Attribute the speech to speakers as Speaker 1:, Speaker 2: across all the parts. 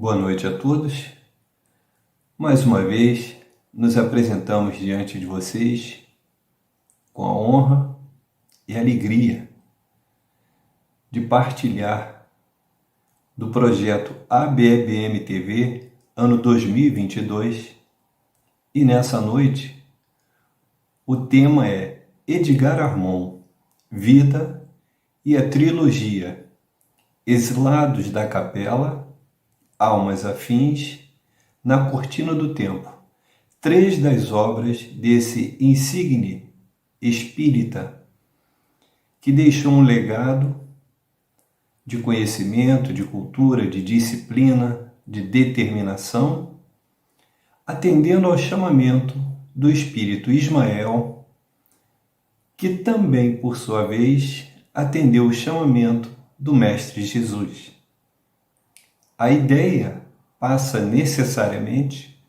Speaker 1: Boa noite a todos. Mais uma vez, nos apresentamos diante de vocês com a honra e alegria de partilhar do projeto ABEBM TV, ano 2022, e nessa noite o tema é Edgar Armon, Vida e a trilogia Exilados da Capela, Almas Afins, Na Cortina do Tempo, 3 das obras desse insigne espírita que deixou um legado de conhecimento, de cultura, de disciplina, de determinação, atendendo ao chamamento do espírito Ismael, que também, por sua vez, atendeu o chamamento do Mestre Jesus. A ideia passa necessariamente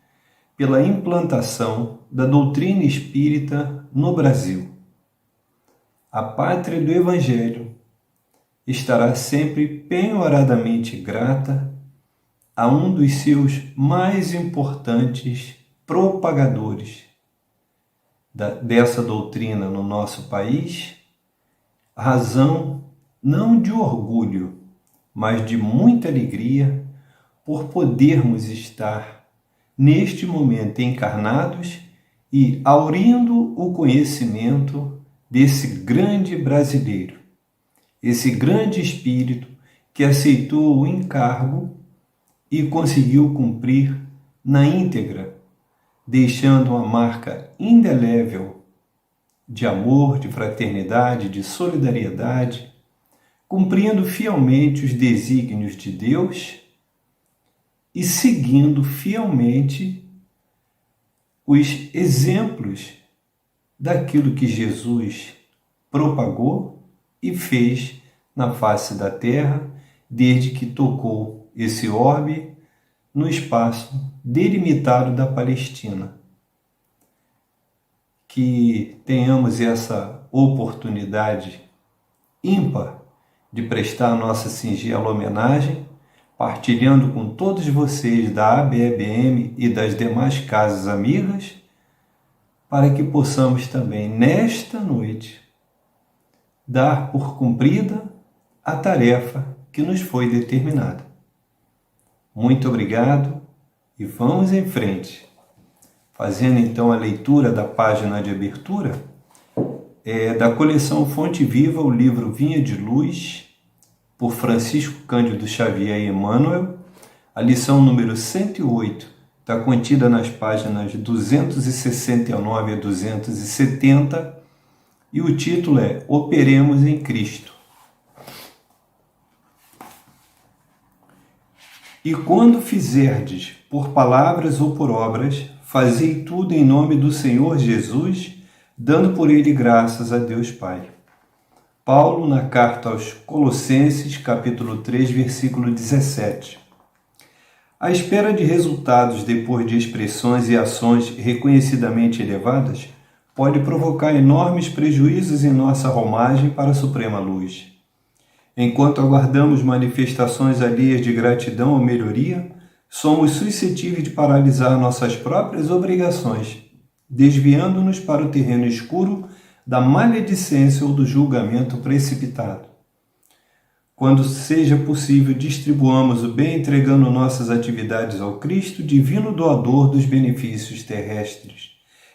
Speaker 1: pela implantação da doutrina espírita no Brasil. A pátria do Evangelho estará sempre penhoradamente grata a um dos seus mais importantes propagadores dessa doutrina no nosso país, razão não de orgulho, mas de muita alegria por podermos estar neste momento encarnados e aurindo o conhecimento desse grande brasileiro, esse grande espírito que aceitou o encargo e conseguiu cumprir na íntegra, deixando uma marca indelével de amor, de fraternidade, de solidariedade, cumprindo fielmente os desígnios de Deus e seguindo fielmente os exemplos daquilo que Jesus propagou e fez na face da terra, desde que tocou esse orbe no espaço delimitado da Palestina. Que tenhamos essa oportunidade ímpar de prestar nossa singela homenagem, partilhando com todos vocês da ABEBM e das demais casas amigas, para que possamos também, nesta noite, dar por cumprida a tarefa que nos foi determinada. Muito obrigado e vamos em frente. Fazendo então a leitura da página de abertura, da coleção Fonte Viva, o livro Vinha de Luz, por Francisco Cândido Xavier e Emmanuel. A lição número 108 está contida nas páginas 269 a 270 e o título é Operemos em Cristo. E quando fizerdes por palavras ou por obras, fazei tudo em nome do Senhor Jesus, dando por ele graças a Deus Pai. Paulo, na carta aos Colossenses, capítulo 3, versículo 17. À espera de resultados depois de expressões e ações reconhecidamente elevadas, pode provocar enormes prejuízos em nossa romagem para a suprema luz. Enquanto aguardamos manifestações alheias de gratidão ou melhoria, somos suscetíveis de paralisar nossas próprias obrigações, desviando-nos para o terreno escuro da maledicência ou do julgamento precipitado. Quando seja possível, distribuamos o bem entregando nossas atividades ao Cristo, divino doador dos benefícios terrestres.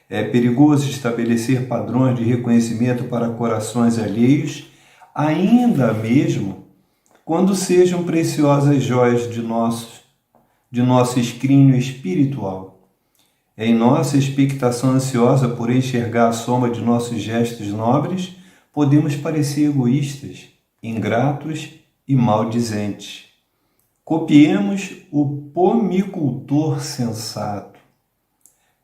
Speaker 1: É perigoso estabelecer padrões de reconhecimento para corações alheios, ainda mesmo quando sejam preciosas joias de nosso escrínio espiritual. Em nossa expectação ansiosa por enxergar a soma de nossos gestos nobres, podemos parecer egoístas, ingratos e maldizentes. Copiemos o pomicultor sensato.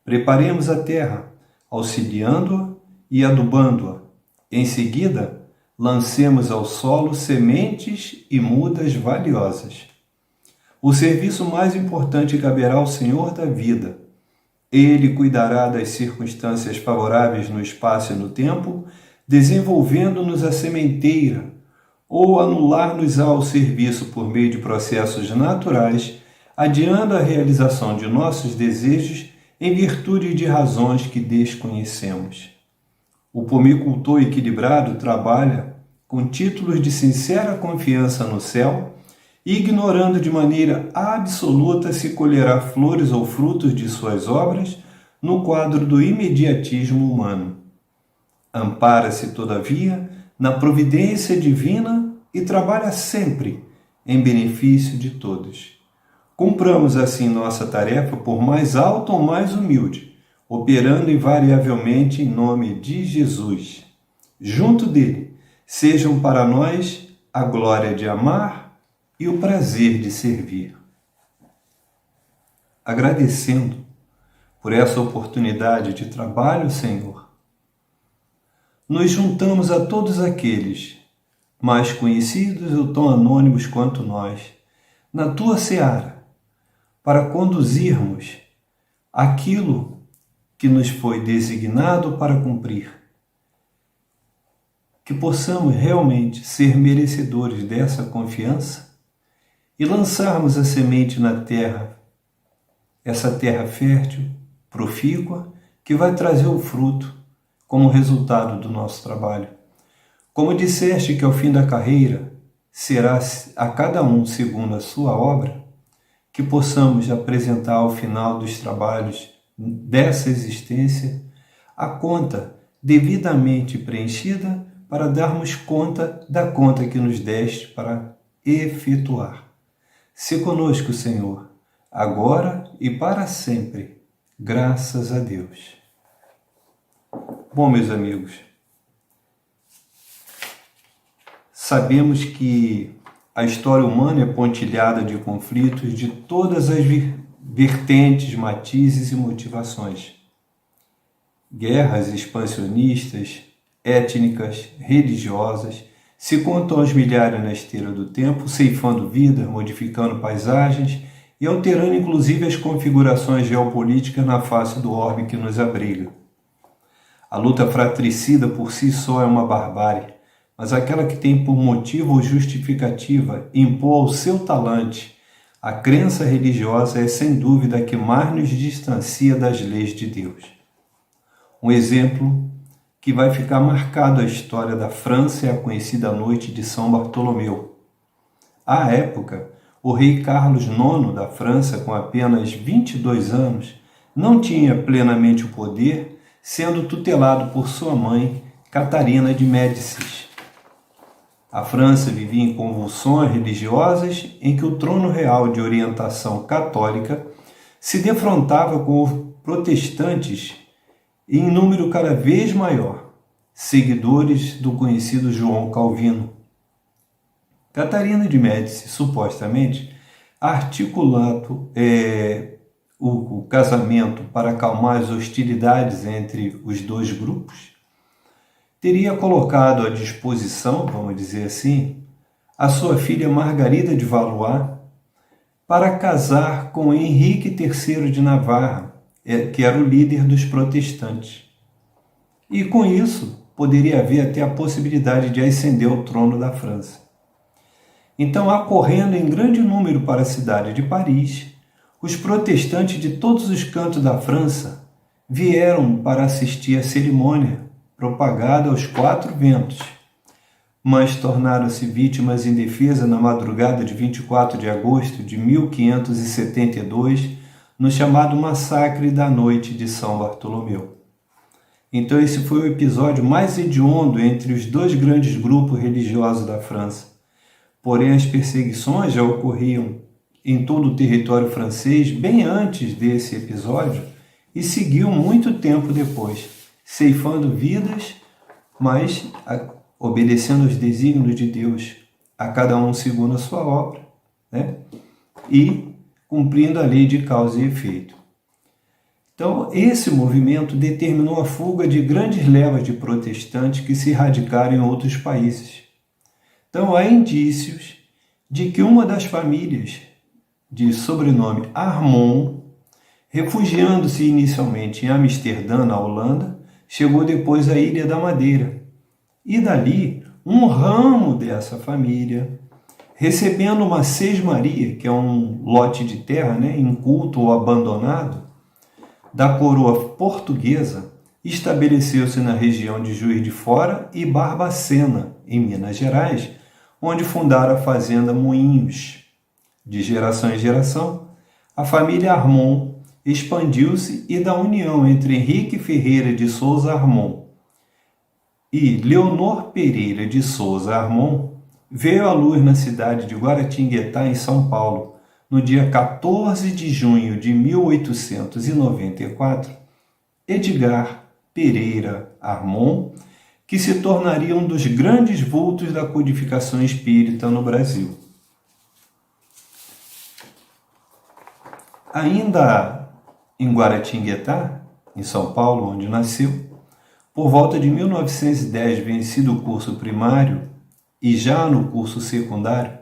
Speaker 1: Preparemos a terra, auxiliando-a e adubando-a. Em seguida, lancemos ao solo sementes e mudas valiosas. O serviço mais importante caberá ao Senhor da vida. Ele cuidará das circunstâncias favoráveis no espaço e no tempo, desenvolvendo-nos a sementeira, ou anular-nos ao serviço por meio de processos naturais, adiando a realização de nossos desejos em virtude de razões que desconhecemos. O pomicultor equilibrado trabalha com títulos de sincera confiança no céu, ignorando de maneira absoluta se colherá flores ou frutos de suas obras no quadro do imediatismo humano. Ampara-se, todavia, na providência divina e trabalha sempre em benefício de todos. Cumpramos assim nossa tarefa, por mais alta ou mais humilde, operando invariavelmente em nome de Jesus. Junto dele, sejam para nós a glória de amar e o prazer de servir. Agradecendo por essa oportunidade de trabalho, Senhor, nos juntamos a todos aqueles, mais conhecidos ou tão anônimos quanto nós, na tua seara, para conduzirmos aquilo que nos foi designado para cumprir. Que possamos realmente ser merecedores dessa confiança e lançarmos a semente na terra, essa terra fértil, profícua, que vai trazer o fruto como resultado do nosso trabalho. Como disseste que ao fim da carreira será a cada um segundo a sua obra, que possamos apresentar ao final dos trabalhos dessa existência a conta devidamente preenchida para darmos conta da conta que nos deste para efetuar. Se conosco, Senhor, agora e para sempre. Graças a Deus. Bom, meus amigos, sabemos que a história humana é pontilhada de conflitos de todas as vertentes, matizes e motivações. Guerras expansionistas, étnicas, religiosas, se contam aos milhares na esteira do tempo, ceifando vidas, modificando paisagens e alterando inclusive as configurações geopolíticas na face do orbe que nos abriga. A luta fratricida por si só é uma barbárie, mas aquela que tem por motivo ou justificativa impor ao seu talante a crença religiosa é sem dúvida a que mais nos distancia das leis de Deus. Um exemplo que vai ficar marcado a história da França é a conhecida Noite de São Bartolomeu. À época, o rei Carlos IX da França, com apenas 22 anos, não tinha plenamente o poder, sendo tutelado por sua mãe, Catarina de Médicis. A França vivia em convulsões religiosas em que o trono real de orientação católica se defrontava com os protestantes em número cada vez maior, seguidores do conhecido João Calvino. Catarina de Médici, supostamente, articulando o casamento para acalmar as hostilidades entre os dois grupos, teria colocado à disposição, vamos dizer assim, a sua filha Margarida de Valois para casar com Henrique III de Navarra, que era o líder dos protestantes. E com isso, poderia haver até a possibilidade de ascender ao trono da França. Então, acorrendo em grande número para a cidade de Paris, os protestantes de todos os cantos da França vieram para assistir à cerimônia propagada aos quatro ventos, mas tornaram-se vítimas indefesas na madrugada de 24 de agosto de 1572, no chamado Massacre da Noite de São Bartolomeu. Então esse foi o episódio mais hediondo entre os dois grandes grupos religiosos da França. Porém, as perseguições já ocorriam em todo o território francês bem antes desse episódio e seguiu muito tempo depois, ceifando vidas, mas obedecendo aos desígnios de Deus, a cada um segundo a sua obra, né? E cumprindo a lei de causa e efeito. Então, esse movimento determinou a fuga de grandes levas de protestantes que se radicaram em outros países. Então, há indícios de que uma das famílias de sobrenome Armon, refugiando-se inicialmente em Amsterdã, na Holanda, chegou depois à Ilha da Madeira. E dali, um ramo dessa família recebendo uma sesmaria, que é um lote de terra, inculto ou abandonado, da coroa portuguesa, estabeleceu-se na região de Juiz de Fora e Barbacena, em Minas Gerais, onde fundaram a fazenda Moinhos. De geração em geração, a família Armon expandiu-se e da união entre Henrique Ferreira de Souza Armon e Leonor Pereira de Souza Armon, veio à luz na cidade de Guaratinguetá, em São Paulo, no dia 14 de junho de 1894, Edgar Pereira Armon, que se tornaria um dos grandes vultos da codificação espírita no Brasil. Ainda em Guaratinguetá, em São Paulo, onde nasceu, por volta de 1910, vencido o curso primário e já no curso secundário,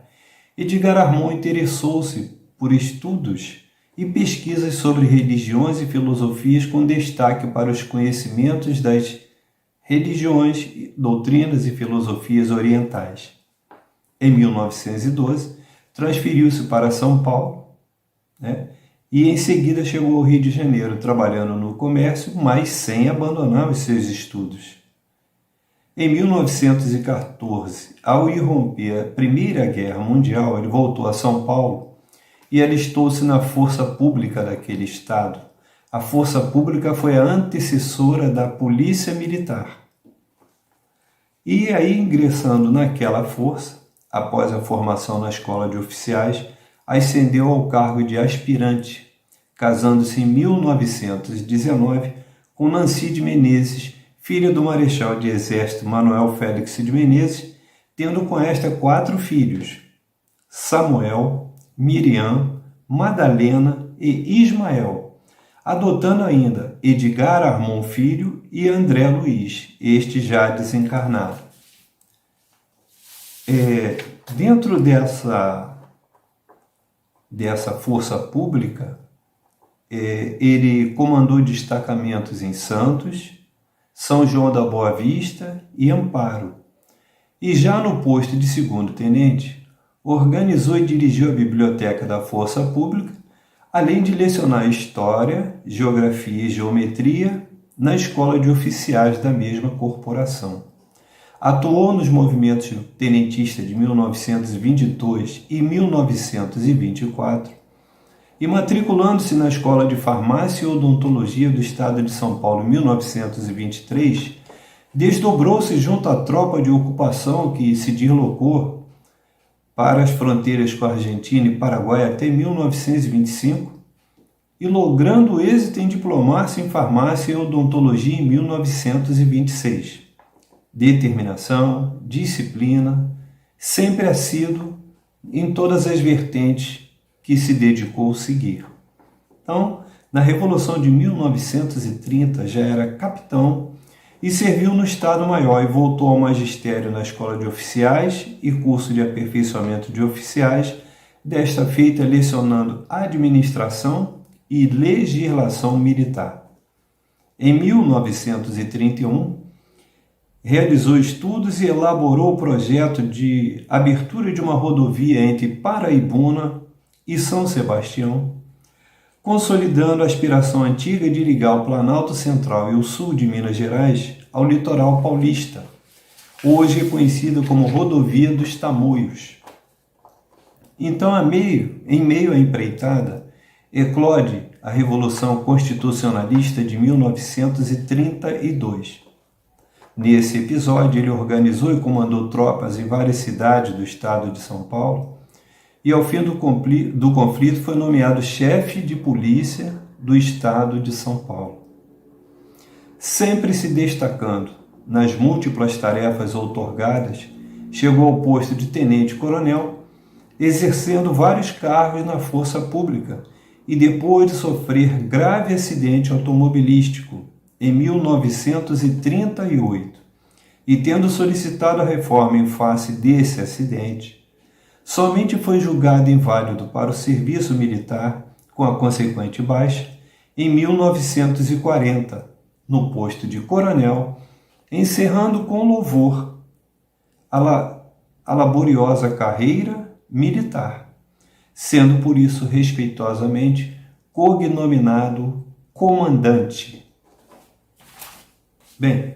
Speaker 1: Edgar Armon interessou-se por estudos e pesquisas sobre religiões e filosofias com destaque para os conhecimentos das religiões, doutrinas e filosofias orientais. Em 1912, transferiu-se para São Paulo, e em seguida chegou ao Rio de Janeiro, trabalhando no comércio, mas sem abandonar os seus estudos. Em 1914, ao irromper a Primeira Guerra Mundial, ele voltou a São Paulo e alistou-se na Força Pública daquele estado. A Força Pública foi a antecessora da Polícia Militar. E aí, ingressando naquela força, após a formação na Escola de Oficiais, ascendeu ao cargo de aspirante, casando-se em 1919 com Nancy de Menezes, filha do Marechal de Exército Manuel Félix de Menezes, tendo com esta 4 filhos: Samuel, Miriam, Madalena e Ismael, adotando ainda Edgar Armon Filho e André Luiz, este já desencarnado. Dentro dessa força pública, ele comandou destacamentos em Santos, São João da Boa Vista e Amparo. E já no posto de segundo-tenente, organizou e dirigiu a biblioteca da Força Pública, além de lecionar História, Geografia e Geometria na Escola de Oficiais da mesma corporação. Atuou nos movimentos tenentistas de 1922 e 1924 e, matriculando-se na Escola de Farmácia e Odontologia do Estado de São Paulo em 1923, desdobrou-se junto à tropa de ocupação que se deslocou para as fronteiras com a Argentina e Paraguai até 1925 e logrando êxito em diplomar-se em Farmácia e Odontologia em 1926. Determinação, disciplina, sempre assíduo em todas as vertentes que se dedicou a seguir. Então, na Revolução de 1930 já era capitão e serviu no Estado-Maior e voltou ao magistério na Escola de Oficiais e curso de aperfeiçoamento de oficiais, desta feita lecionando administração e legislação militar. Em 1931, realizou estudos e elaborou o projeto de abertura de uma rodovia entre Paraibuna e São Sebastião, consolidando a aspiração antiga de ligar o Planalto Central e o sul de Minas Gerais ao litoral paulista, hoje reconhecida como Rodovia dos Tamoios. Então, em meio à empreitada, eclode a Revolução Constitucionalista de 1932. Nesse episódio, ele organizou e comandou tropas em várias cidades do estado de São Paulo e, ao fim do conflito, foi nomeado chefe de polícia do estado de São Paulo. Sempre se destacando nas múltiplas tarefas outorgadas, chegou ao posto de tenente-coronel, exercendo vários cargos na força pública e depois de sofrer grave acidente automobilístico em 1938, e tendo solicitado a reforma em face desse acidente, somente foi julgado inválido para o serviço militar, com a consequente baixa, em 1940, no posto de coronel, encerrando com louvor a laboriosa carreira militar, sendo por isso respeitosamente cognominado comandante. Bem,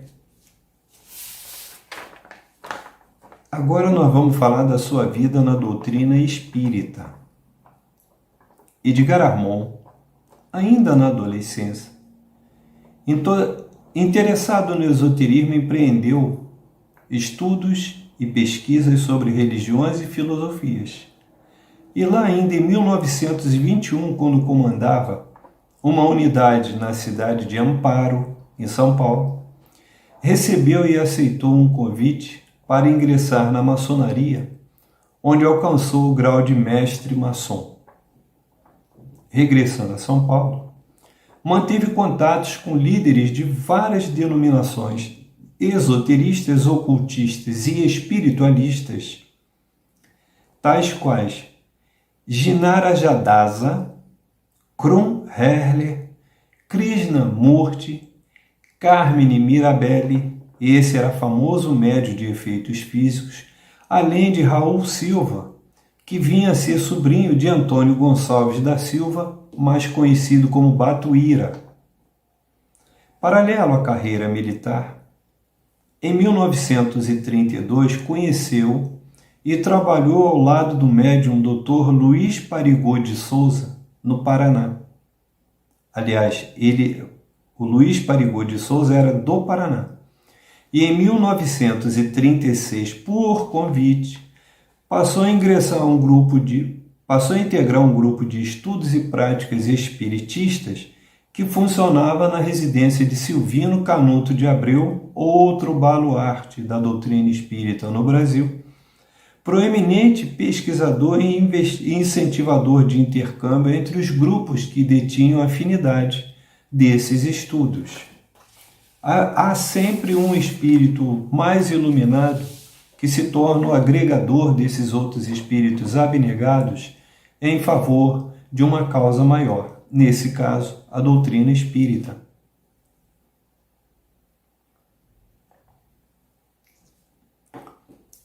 Speaker 1: agora nós vamos falar da sua vida na doutrina espírita. Edgar Armond, ainda na adolescência, interessado no esoterismo, empreendeu estudos e pesquisas sobre religiões e filosofias. E lá ainda em 1921, quando comandava uma unidade na cidade de Amparo, em São Paulo, recebeu e aceitou um convite para ingressar na maçonaria, onde alcançou o grau de mestre maçom. Regressando a São Paulo, manteve contatos com líderes de várias denominações esoteristas, ocultistas e espiritualistas, tais quais Ginarajadasa, Krum Herler, Krishnamurti, Carmine Mirabelli, esse era famoso médium de efeitos físicos, além de Raul Silva, que vinha a ser sobrinho de Antônio Gonçalves da Silva, mais conhecido como Batuíra. Paralelo à carreira militar, em 1932 conheceu e trabalhou ao lado do médium Dr. Luiz Parigot de Souza, no Paraná. Aliás, o Luiz Parigot de Souza era do Paraná. E em 1936, por convite, passou a integrar um grupo de estudos e práticas espiritistas que funcionava na residência de Silvino Canuto de Abreu, outro baluarte da doutrina espírita no Brasil, proeminente pesquisador e incentivador de intercâmbio entre os grupos que detinham afinidade desses estudos. Há sempre um espírito mais iluminado que se torna o agregador desses outros espíritos abnegados em favor de uma causa maior, nesse caso, a doutrina espírita.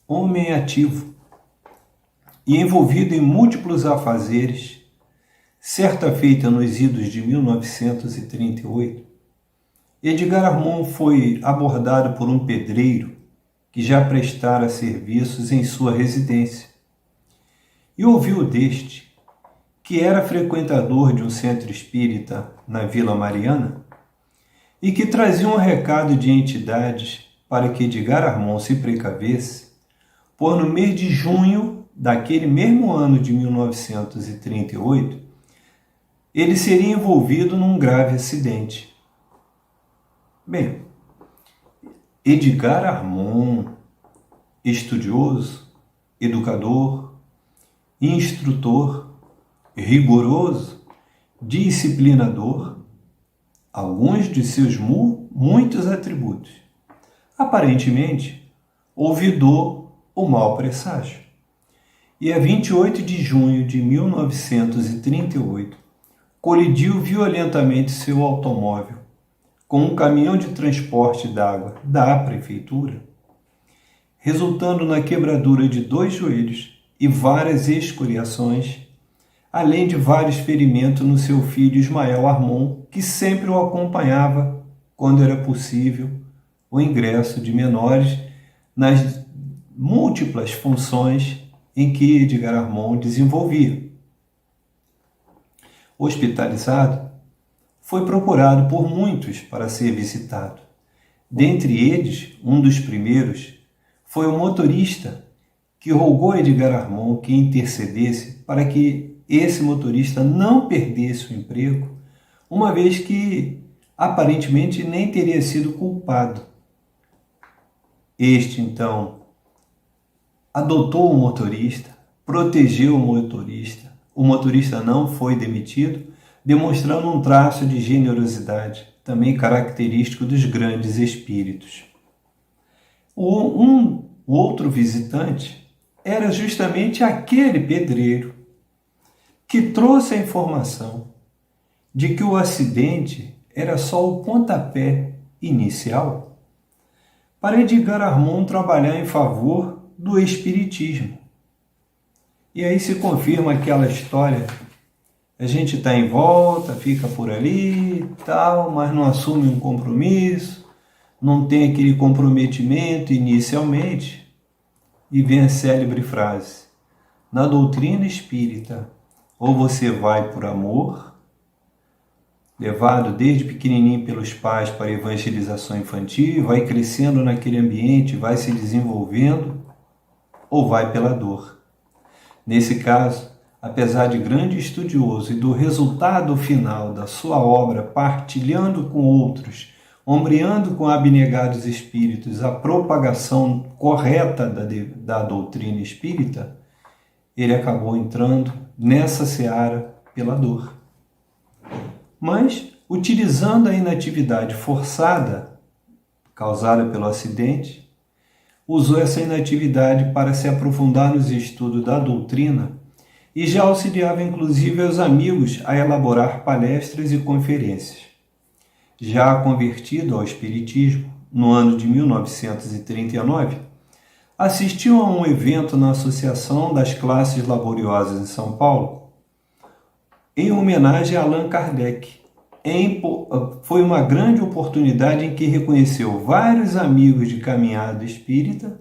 Speaker 1: Homem ativo e envolvido em múltiplos afazeres, certa feita nos idos de 1938, Edgar Armond foi abordado por um pedreiro que já prestara serviços em sua residência e ouviu deste que era frequentador de um centro espírita na Vila Mariana e que trazia um recado de entidades para que Edgar Armond se precavesse, pois no mês de junho daquele mesmo ano de 1938, ele seria envolvido num grave acidente. Bem, Edgar Armond, estudioso, educador, instrutor, rigoroso, disciplinador, alguns de seus muitos atributos, aparentemente ouvidou o mau presságio. E a 28 de junho de 1938, colidiu violentamente seu automóvel com um caminhão de transporte d'água da prefeitura, resultando na quebradura de 2 joelhos e várias escoriações, além de vários ferimentos no seu filho Ismael Armond, que sempre o acompanhava, quando era possível, o ingresso de menores nas múltiplas funções em que Edgar Armond desenvolvia. Hospitalizado, foi procurado por muitos para ser visitado. Dentre eles, um dos primeiros, foi o motorista que rogou a Edgar Armond que intercedesse para que esse motorista não perdesse o emprego, uma vez que aparentemente nem teria sido culpado. Este, então, adotou o motorista, protegeu o motorista não foi demitido, demonstrando um traço de generosidade, também característico dos grandes espíritos. O outro visitante era justamente aquele pedreiro que trouxe a informação de que o acidente era só o pontapé inicial para Edgar Armond trabalhar em favor do espiritismo. E aí se confirma aquela história. A gente está em volta, fica por ali e tal, mas não assume um compromisso, não tem aquele comprometimento inicialmente. E vem a célebre frase: na doutrina espírita, ou você vai por amor, levado desde pequenininho pelos pais para a evangelização infantil, vai crescendo naquele ambiente, vai se desenvolvendo, ou vai pela dor. Nesse caso, apesar de grande estudioso e do resultado final da sua obra partilhando com outros, ombreando com abnegados espíritos a propagação correta da doutrina espírita, ele acabou entrando nessa seara pela dor. Mas, utilizando a inatividade forçada, causada pelo acidente, usou essa inatividade para se aprofundar nos estudos da doutrina e já auxiliava inclusive os amigos a elaborar palestras e conferências. Já convertido ao Espiritismo, no ano de 1939, assistiu a um evento na Associação das Classes Laboriosas em São Paulo, em homenagem a Allan Kardec. Foi uma grande oportunidade em que reconheceu vários amigos de caminhada espírita,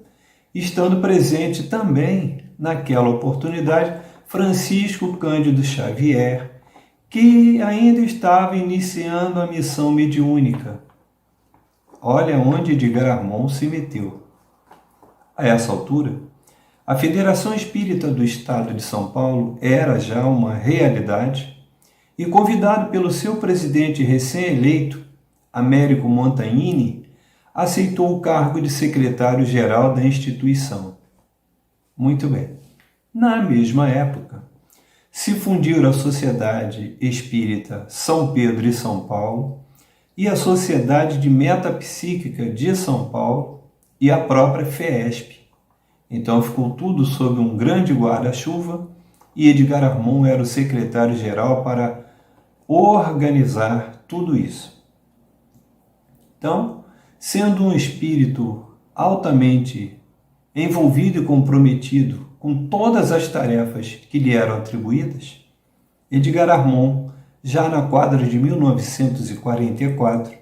Speaker 1: estando presente também, naquela oportunidade, Francisco Cândido Xavier, que ainda estava iniciando a missão mediúnica. Olha onde Edgar Armon se meteu. A essa altura, a Federação Espírita do Estado de São Paulo era já uma realidade e, convidado pelo seu presidente recém-eleito, Américo Montanini, aceitou o cargo de secretário-geral da instituição. Muito bem. Na mesma época, se fundiram a Sociedade Espírita São Pedro e São Paulo e a Sociedade de Metapsíquica de São Paulo e a própria FEESP. Então ficou tudo sob um grande guarda-chuva e Edgar Armon era o secretário-geral para organizar tudo isso. Então, sendo um espírito altamente envolvido e comprometido com todas as tarefas que lhe eram atribuídas, Edgar Armon, já na quadra de 1944,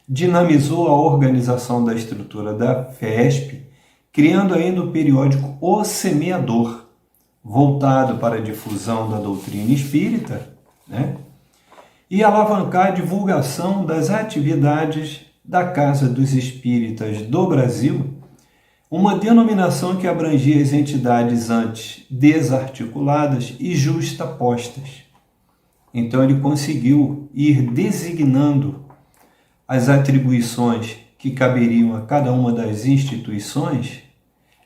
Speaker 1: dinamizou a organização da estrutura da FESP, criando ainda o periódico O Semeador, voltado para a difusão da doutrina espírita, e alavancar a divulgação das atividades da Casa dos Espíritas do Brasil, uma denominação que abrangia as entidades antes desarticuladas e justapostas. Então ele conseguiu ir designando as atribuições que caberiam a cada uma das instituições,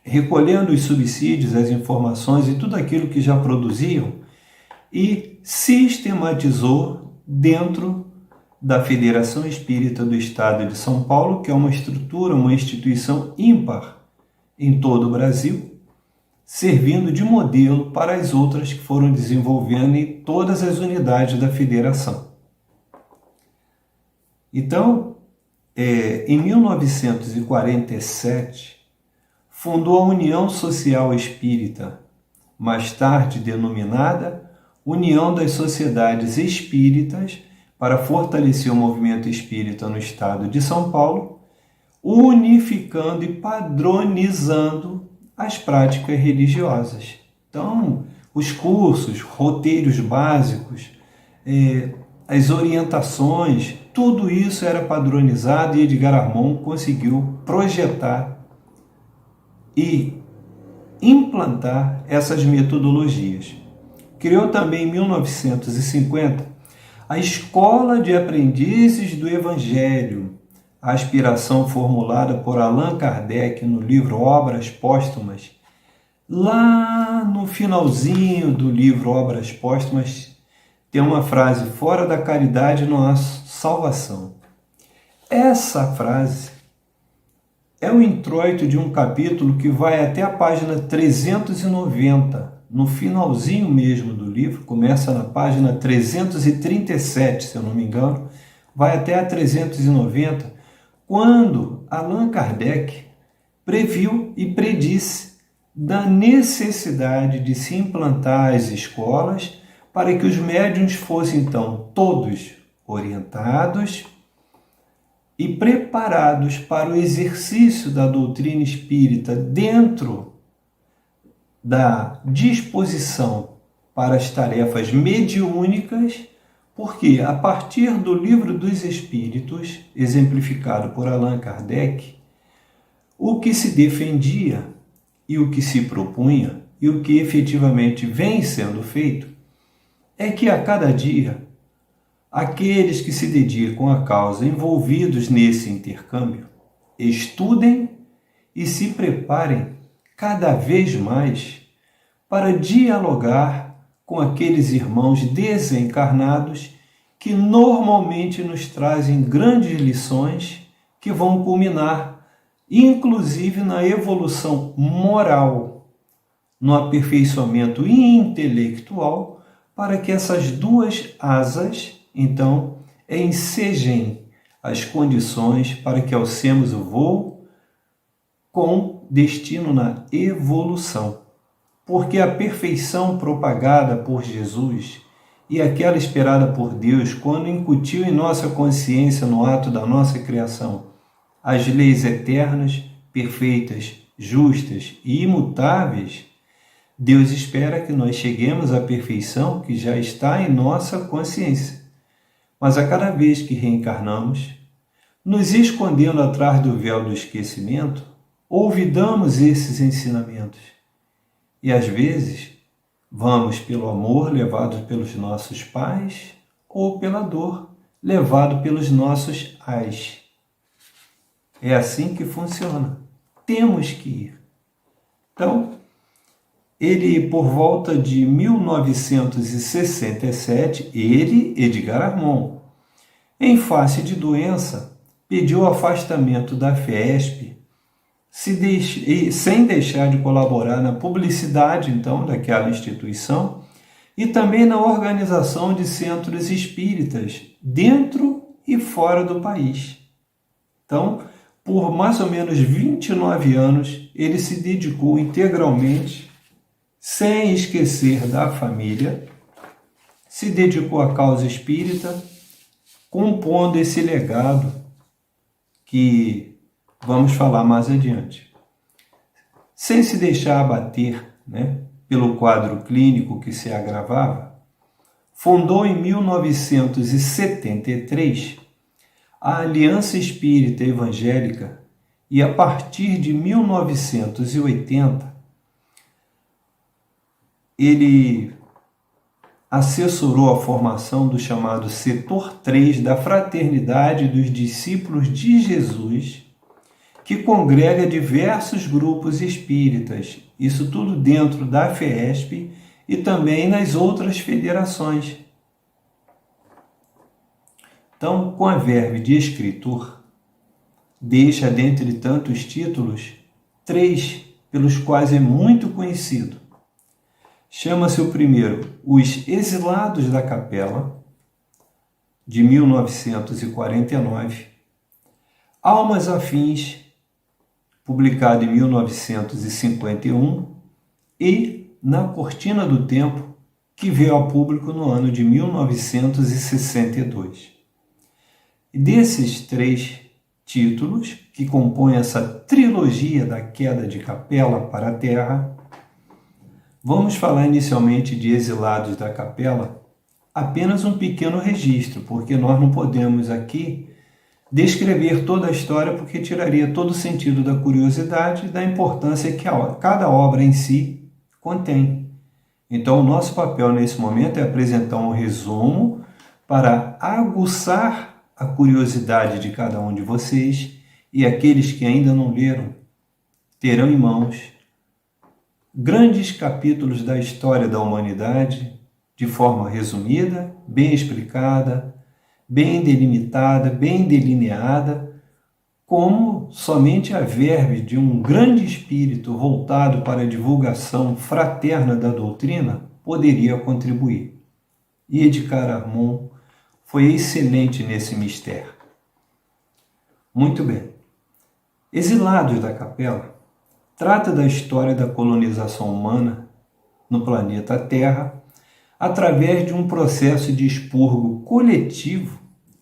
Speaker 1: recolhendo os subsídios, as informações e tudo aquilo que já produziam, e sistematizou dentro da Federação Espírita do Estado de São Paulo, que é uma estrutura, uma instituição ímpar em todo o Brasil, servindo de modelo para as outras que foram desenvolvendo em todas as unidades da federação. Então, em 1947, fundou a União Social Espírita, mais tarde denominada União das Sociedades Espíritas, para fortalecer o movimento espírita no estado de São Paulo, unificando e padronizando as práticas religiosas. Então, os cursos, roteiros básicos, as orientações, tudo isso era padronizado e Edgar Armon conseguiu projetar e implantar essas metodologias. Criou também em 1950 a Escola de Aprendizes do Evangelho, a aspiração formulada por Allan Kardec no livro Obras Póstumas. Lá no finalzinho do livro Obras Póstumas tem uma frase: fora da caridade não há salvação. Essa frase é o introito de um capítulo que vai até a página 390, no finalzinho mesmo do livro, começa na página 337, se eu não me engano, vai até a 390, quando Allan Kardec previu e predisse da necessidade de se implantar as escolas para que os médiuns fossem, então, todos orientados e preparados para o exercício da doutrina espírita dentro da disposição para as tarefas mediúnicas, porque a partir do Livro dos Espíritos, exemplificado por Allan Kardec, o que se defendia e o que se propunha e o que efetivamente vem sendo feito é que a cada dia aqueles que se dedicam à causa envolvidos nesse intercâmbio estudem e se preparem cada vez mais para dialogar com aqueles irmãos desencarnados que normalmente nos trazem grandes lições que vão culminar, inclusive, na evolução moral, no aperfeiçoamento intelectual, para que essas duas asas, então, ensejem as condições para que alcemos o voo com destino na evolução. Porque a perfeição propagada por Jesus e aquela esperada por Deus, quando incutiu em nossa consciência no ato da nossa criação as leis eternas, perfeitas, justas e imutáveis, Deus espera que nós cheguemos à perfeição que já está em nossa consciência. Mas a cada vez que reencarnamos, nos escondendo atrás do véu do esquecimento, olvidamos esses ensinamentos. E às vezes, vamos pelo amor levado pelos nossos pais ou pela dor levado pelos nossos ais. É assim que funciona. Temos que ir. Então, ele, por volta de 1967, Edgar Armon, em face de doença, pediu o afastamento da FESP, sem deixar de colaborar na publicidade, então, daquela instituição e também na organização de centros espíritas dentro e fora do país. Então, por mais ou menos 29 anos, ele se dedicou integralmente, sem esquecer da família, se dedicou à causa espírita, compondo esse legado que vamos falar mais adiante. Sem se deixar abater, pelo quadro clínico que se agravava, fundou em 1973 a Aliança Espírita Evangélica e, a partir de 1980, ele assessorou a formação do chamado Setor 3 da Fraternidade dos Discípulos de Jesus, que congrega diversos grupos espíritas, isso tudo dentro da FESP e também nas outras federações. Então, com a verve de escritor, deixa dentre tantos títulos 3 pelos quais é muito conhecido. Chama-se o primeiro Os Exilados da Capela, de 1949, Almas Afins, publicado em 1951, e Na Cortina do Tempo, que veio ao público no ano de 1962. E desses 3 títulos, que compõem essa trilogia da queda de Capela para a Terra, vamos falar inicialmente de Exilados da Capela, apenas um pequeno registro, porque nós não podemos aqui descrever toda a história, porque tiraria todo o sentido da curiosidade e da importância que cada obra em si contém. Então, o nosso papel nesse momento é apresentar um resumo para aguçar a curiosidade de cada um de vocês, e aqueles que ainda não leram terão em mãos grandes capítulos da história da humanidade, de forma resumida, bem explicada, bem delimitada, bem delineada, como somente a verve de um grande espírito voltado para a divulgação fraterna da doutrina poderia contribuir. E Edgar Armon foi excelente nesse mistério. Muito bem. Exilados da Capela trata da história da colonização humana no planeta Terra através de um processo de expurgo coletivo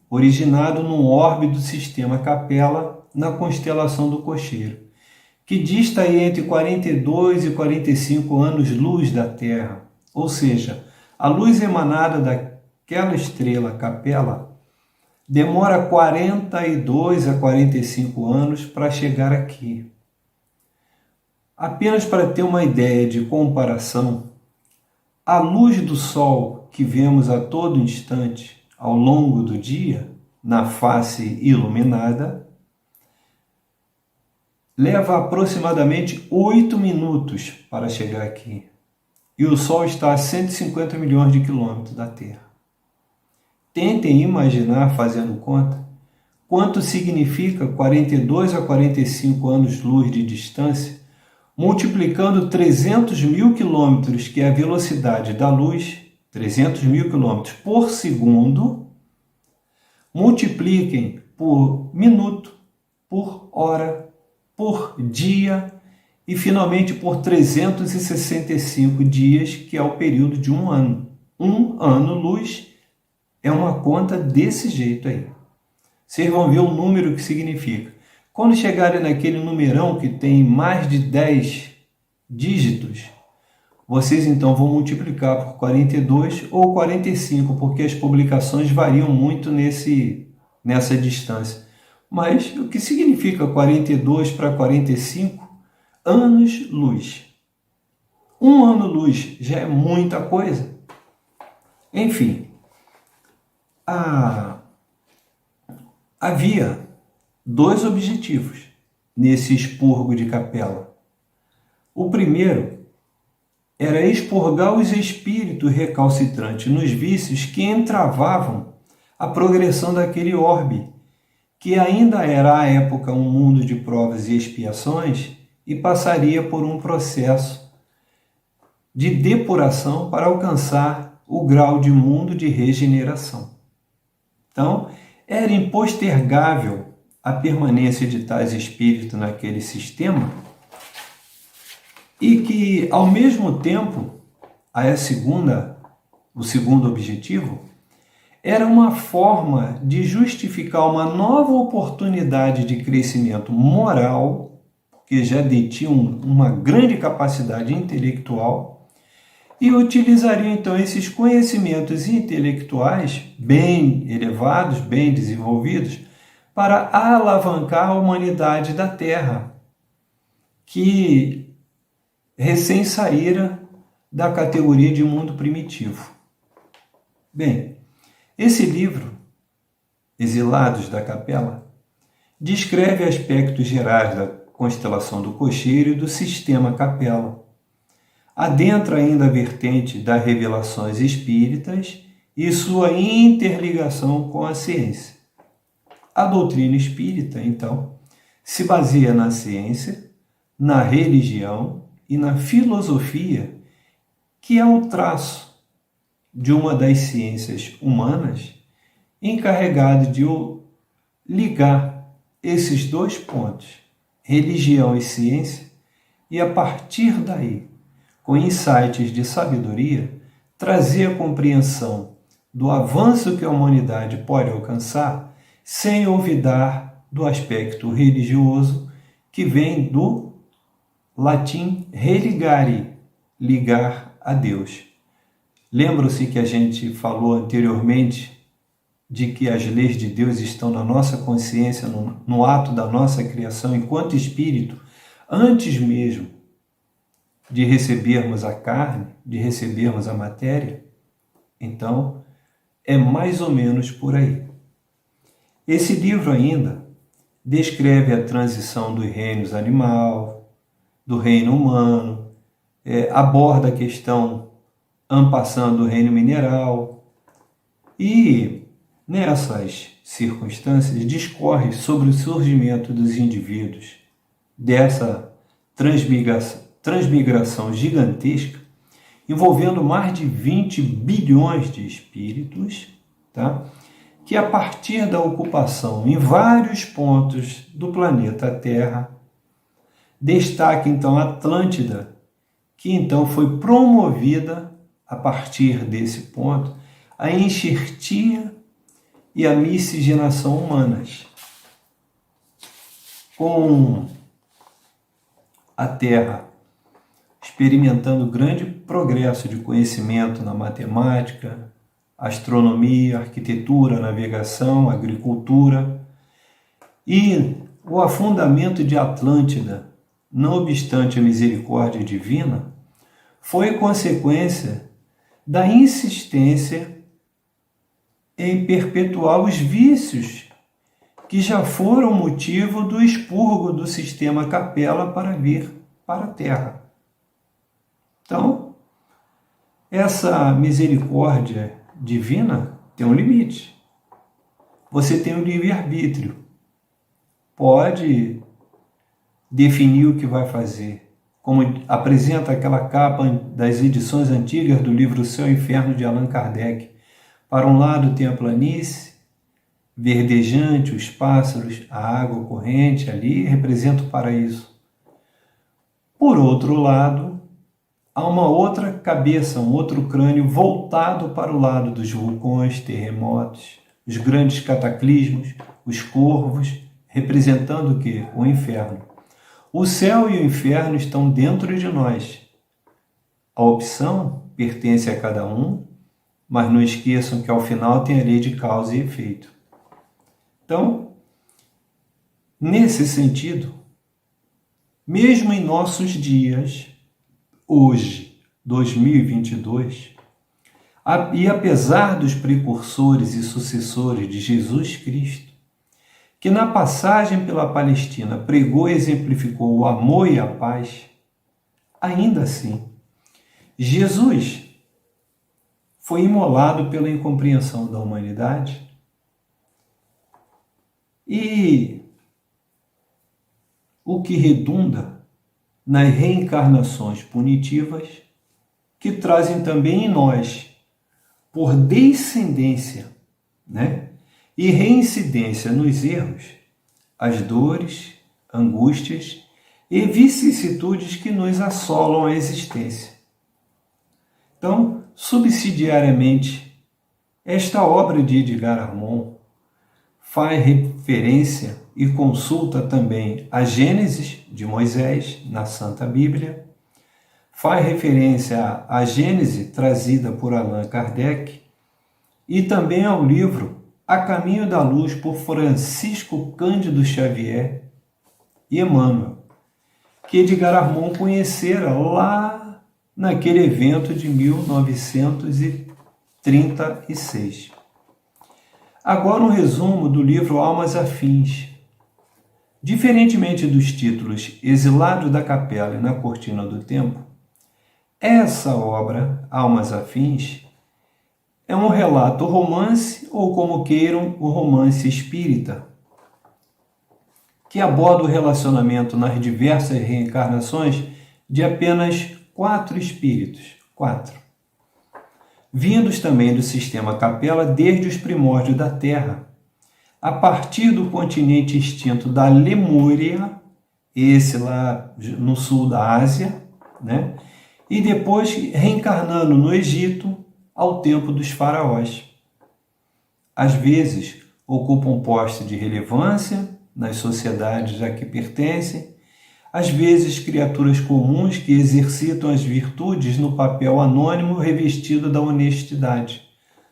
Speaker 1: originado no orbe do sistema Capella na constelação do Cocheiro, que dista aí entre 42 e 45 anos-luz da Terra, ou seja, a luz emanada daquela estrela Capella demora 42 a 45 anos para chegar aqui. Apenas para ter uma ideia de comparação, a luz do Sol que vemos a todo instante ao longo do dia, na face iluminada, leva aproximadamente 8 minutos para chegar aqui. E o Sol está a 150 milhões de quilômetros da Terra. Tentem imaginar, fazendo conta, quanto significa 42 a 45 anos-luz de distância, multiplicando 300 mil quilômetros, que é a velocidade da luz, 300 mil quilômetros por segundo, multipliquem por minuto, por hora, por dia e, finalmente, por 365 dias, que é o período de um ano. Um ano-luz é uma conta desse jeito aí. Vocês vão ver o número que significa. Quando chegarem naquele numerão que tem mais de 10 dígitos, vocês então vão multiplicar por 42 ou 45, porque as publicações variam muito nessa distância. Mas o que significa 42 para 45? Anos-luz. Um ano-luz já é muita coisa. Enfim, havia 2 objetivos nesse expurgo de Capella. O primeiro era expurgar os espíritos recalcitrantes nos vícios que entravavam a progressão daquele orbe, que ainda era à época um mundo de provas e expiações e passaria por um processo de depuração para alcançar o grau de mundo de regeneração. Então, era impostergável a permanência de tais espíritos naquele sistema e que, ao mesmo tempo, o segundo objetivo era uma forma de justificar uma nova oportunidade de crescimento moral, porque já detinham uma grande capacidade intelectual, e utilizariam então esses conhecimentos intelectuais bem elevados, bem desenvolvidos, para alavancar a humanidade da Terra, que recém saíra da categoria de mundo primitivo. Bem, esse livro, Exilados da Capella, descreve aspectos gerais da constelação do Cocheiro e do sistema Capella. Adentra ainda a vertente das revelações espíritas e sua interligação com a ciência. A doutrina espírita, então, se baseia na ciência, na religião e na filosofia, que é o traço de uma das ciências humanas encarregado de ligar esses 2 pontos, religião e ciência, e a partir daí, com insights de sabedoria, trazer a compreensão do avanço que a humanidade pode alcançar, sem olvidar do aspecto religioso, que vem do latim religare, ligar a Deus. Lembram-se que a gente falou anteriormente de que as leis de Deus estão na nossa consciência, no ato da nossa criação enquanto espírito, antes mesmo de recebermos a carne, de recebermos a matéria? Então, é mais ou menos por aí. Esse livro ainda descreve a transição dos reinos animal, do reino humano, aborda a questão en passant do reino mineral e, nessas circunstâncias, discorre sobre o surgimento dos indivíduos, dessa transmigração gigantesca, envolvendo mais de 20 bilhões de espíritos, tá? Que a partir da ocupação em vários pontos do planeta Terra, Destaca então a Atlântida, que então foi promovida a partir desse ponto a enxertia e a miscigenação humanas, com a Terra experimentando grande progresso de conhecimento na matemática, astronomia, arquitetura, navegação, agricultura, e o afundamento de Atlântida, não obstante a misericórdia divina, foi consequência da insistência em perpetuar os vícios que já foram motivo do expurgo do sistema Capela para vir para a Terra. Então, essa misericórdia divina tem um limite. Você tem o livre-arbítrio. Pode definir o que vai fazer. Como apresenta aquela capa das edições antigas do livro O Céu e o Inferno de Allan Kardec. Para um lado tem a planície, verdejante, os pássaros, a água corrente ali representa o paraíso. Por outro lado, há uma outra cabeça, um outro crânio voltado para o lado dos vulcões, terremotos, os grandes cataclismos, os corvos, representando o quê? O inferno. O céu e o inferno estão dentro de nós. A opção pertence a cada um, mas não esqueçam que ao final tem a lei de causa e efeito. Então, nesse sentido, mesmo em nossos dias, hoje, 2022, e apesar dos precursores e sucessores de Jesus Cristo, que na passagem pela Palestina pregou e exemplificou o amor e a paz, ainda assim, Jesus foi imolado pela incompreensão da humanidade e o que redunda nas reencarnações punitivas que trazem também em nós, por descendência, e reincidência nos erros, as dores, angústias e vicissitudes que nos assolam a existência. Então, subsidiariamente, esta obra de Edgar Armond faz referência e consulta também a Gênesis de Moisés na Santa Bíblia, faz referência à Gênese trazida por Allan Kardec e também ao livro A Caminho da Luz por Francisco Cândido Xavier e Emmanuel, que Edgar Armond conhecera lá naquele evento de 1936. Agora um resumo do livro Almas Afins. Diferentemente dos títulos Exilado da Capela e Na Cortina do Tempo, essa obra, Almas Afins, é um relato romance, ou como queiram, o romance espírita, que aborda o relacionamento nas diversas reencarnações de apenas 4 espíritos, 4, vindos também do sistema Capela desde os primórdios da Terra, a partir do continente extinto da Lemúria, esse lá no sul da Ásia, e depois reencarnando no Egito ao tempo dos faraós. Às vezes ocupam postos de relevância nas sociedades a que pertencem, às vezes criaturas comuns que exercitam as virtudes no papel anônimo revestido da honestidade.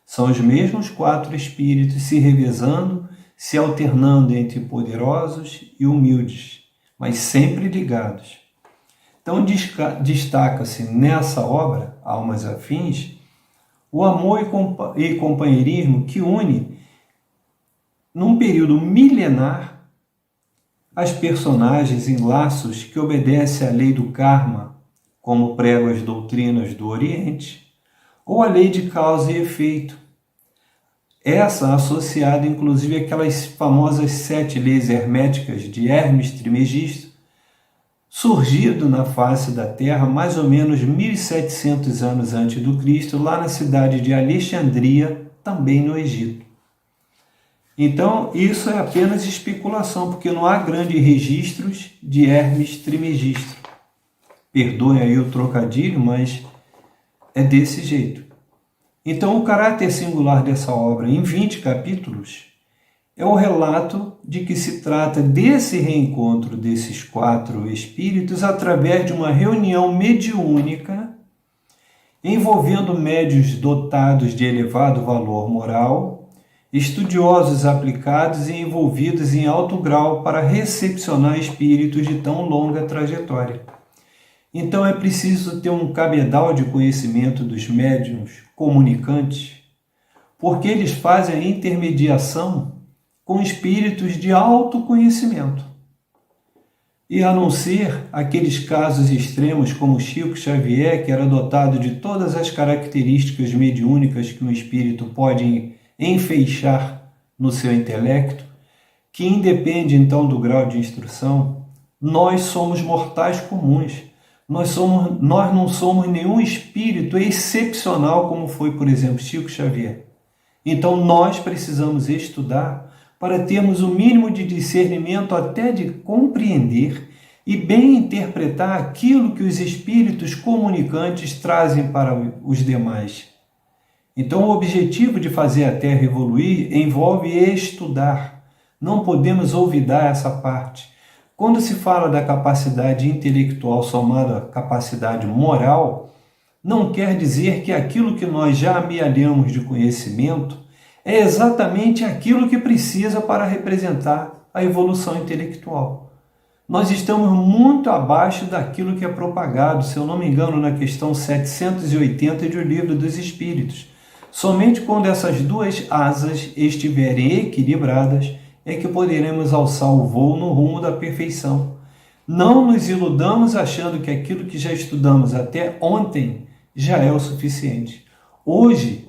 Speaker 1: São os mesmos 4 espíritos se revezando, se alternando entre poderosos e humildes, mas sempre ligados. Então destaca-se nessa obra, Almas Afins, o amor e companheirismo que une, num período milenar, as personagens em laços que obedecem à lei do karma, como pregam as doutrinas do Oriente, ou a lei de causa e efeito. Essa associada, inclusive, àquelas famosas 7 leis herméticas de Hermes Trismegisto, surgido na face da Terra mais ou menos 1.700 anos antes do Cristo, lá na cidade de Alexandria, também no Egito. Então, isso é apenas especulação, porque não há grandes registros de Hermes Trismegisto. Perdoem aí o trocadilho, mas é desse jeito. Então, o caráter singular dessa obra, em 20 capítulos, é o relato de que se trata desse reencontro desses 4 espíritos através de uma reunião mediúnica envolvendo médiuns dotados de elevado valor moral, estudiosos aplicados e envolvidos em alto grau para recepcionar espíritos de tão longa trajetória. Então é preciso ter um cabedal de conhecimento dos médiuns comunicantes, porque eles fazem a intermediação com espíritos de alto conhecimento. E a não ser aqueles casos extremos como Chico Xavier, que era dotado de todas as características mediúnicas que um espírito pode enfeixar no seu intelecto, que independe então do grau de instrução, nós somos mortais comuns. Nós não somos nenhum espírito excepcional como foi, por exemplo, Chico Xavier. Então nós precisamos estudar para termos o mínimo de discernimento até de compreender e bem interpretar aquilo que os espíritos comunicantes trazem para os demais. Então, o objetivo de fazer a Terra evoluir envolve estudar. Não podemos olvidar essa parte. Quando se fala da capacidade intelectual somada à capacidade moral, não quer dizer que aquilo que nós já amealhamos de conhecimento é exatamente aquilo que precisa para representar a evolução intelectual. Nós estamos muito abaixo daquilo que é propagado, se eu não me engano, na questão 780 do Livro dos Espíritos. Somente quando essas 2 asas estiverem equilibradas é que poderemos alçar o voo no rumo da perfeição. Não nos iludamos achando que aquilo que já estudamos até ontem já é o suficiente. Hoje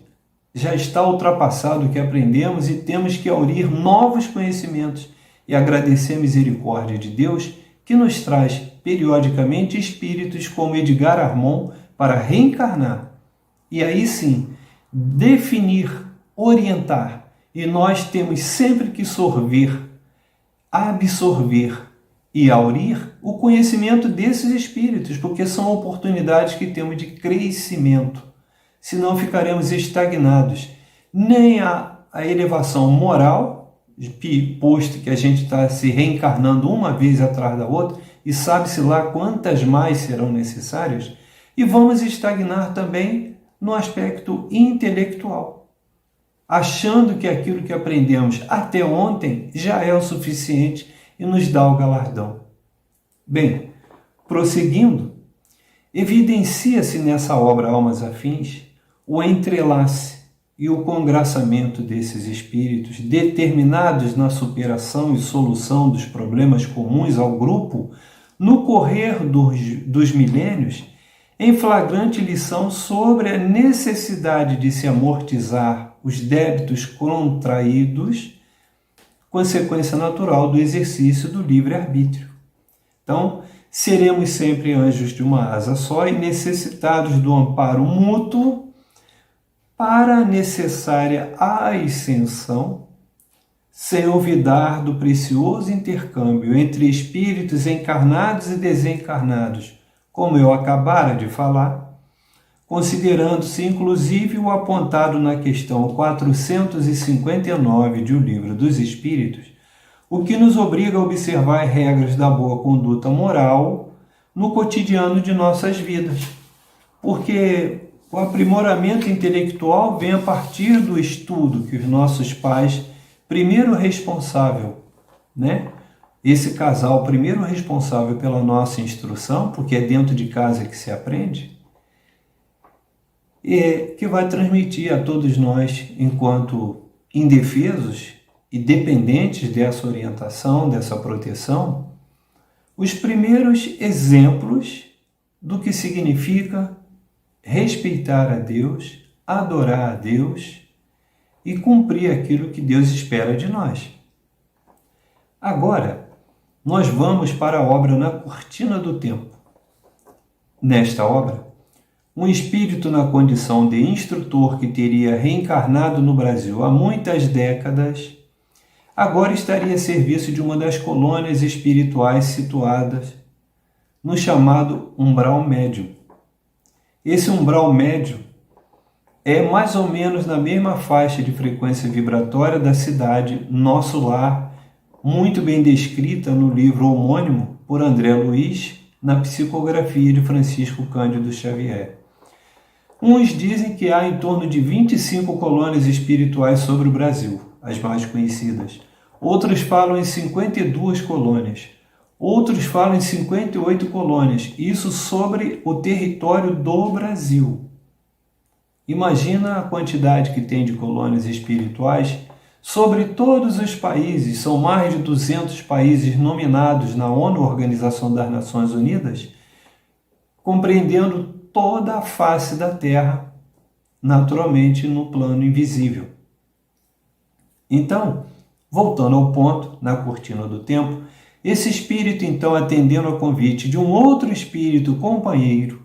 Speaker 1: já está ultrapassado o que aprendemos e temos que aurir novos conhecimentos e agradecer a misericórdia de Deus que nos traz periodicamente espíritos como Edgar Armond para reencarnar e aí sim definir, orientar, e nós temos sempre que absorver e aurir o conhecimento desses espíritos, porque são oportunidades que temos de crescimento. Senão ficaremos estagnados. Nem a elevação moral, posto que a gente está se reencarnando uma vez atrás da outra, e sabe-se lá quantas mais serão necessárias, e vamos estagnar também no aspecto intelectual, achando que aquilo que aprendemos até ontem já é o suficiente e nos dá o galardão. Bem, prosseguindo, evidencia-se nessa obra Almas Afins o entrelace e o congraçamento desses espíritos determinados na superação e solução dos problemas comuns ao grupo no correr dos milênios, em flagrante lição sobre a necessidade de se amortizar os débitos contraídos, consequência natural do exercício do livre-arbítrio. Então, seremos sempre anjos de uma asa só e necessitados do amparo mútuo para a necessária ascensão, sem olvidar do precioso intercâmbio entre espíritos encarnados e desencarnados, como eu acabara de falar, considerando-se inclusive o apontado na questão 459 do Livro dos Espíritos, o que nos obriga a observar regras da boa conduta moral no cotidiano de nossas vidas, porque o aprimoramento intelectual vem a partir do estudo que os nossos pais, primeiro responsável, Esse casal, primeiro responsável pela nossa instrução, porque é dentro de casa que se aprende, que vai transmitir a todos nós, enquanto indefesos e dependentes dessa orientação, dessa proteção, os primeiros exemplos do que significa respeitar a Deus, adorar a Deus e cumprir aquilo que Deus espera de nós. Agora, nós vamos para a obra Na Cortina do Tempo. Nesta obra, um espírito na condição de instrutor que teria reencarnado no Brasil há muitas décadas agora estaria a serviço de uma das colônias espirituais situadas no chamado umbral médio. Esse umbral médio é mais ou menos na mesma faixa de frequência vibratória da cidade Nosso Lar, muito bem descrita no livro homônimo por André Luiz, na psicografia de Francisco Cândido Xavier. Uns dizem que há em torno de 25 colônias espirituais sobre o Brasil, as mais conhecidas. Outros falam em 52 colônias. Outros falam em 58 colônias, isso sobre o território do Brasil. Imagina a quantidade que tem de colônias espirituais sobre todos os países. São mais de 200 países nominados na ONU, Organização das Nações Unidas, compreendendo toda a face da Terra, naturalmente no plano invisível. Então, voltando ao ponto, na cortina do tempo, esse espírito, então, atendendo ao convite de um outro espírito companheiro,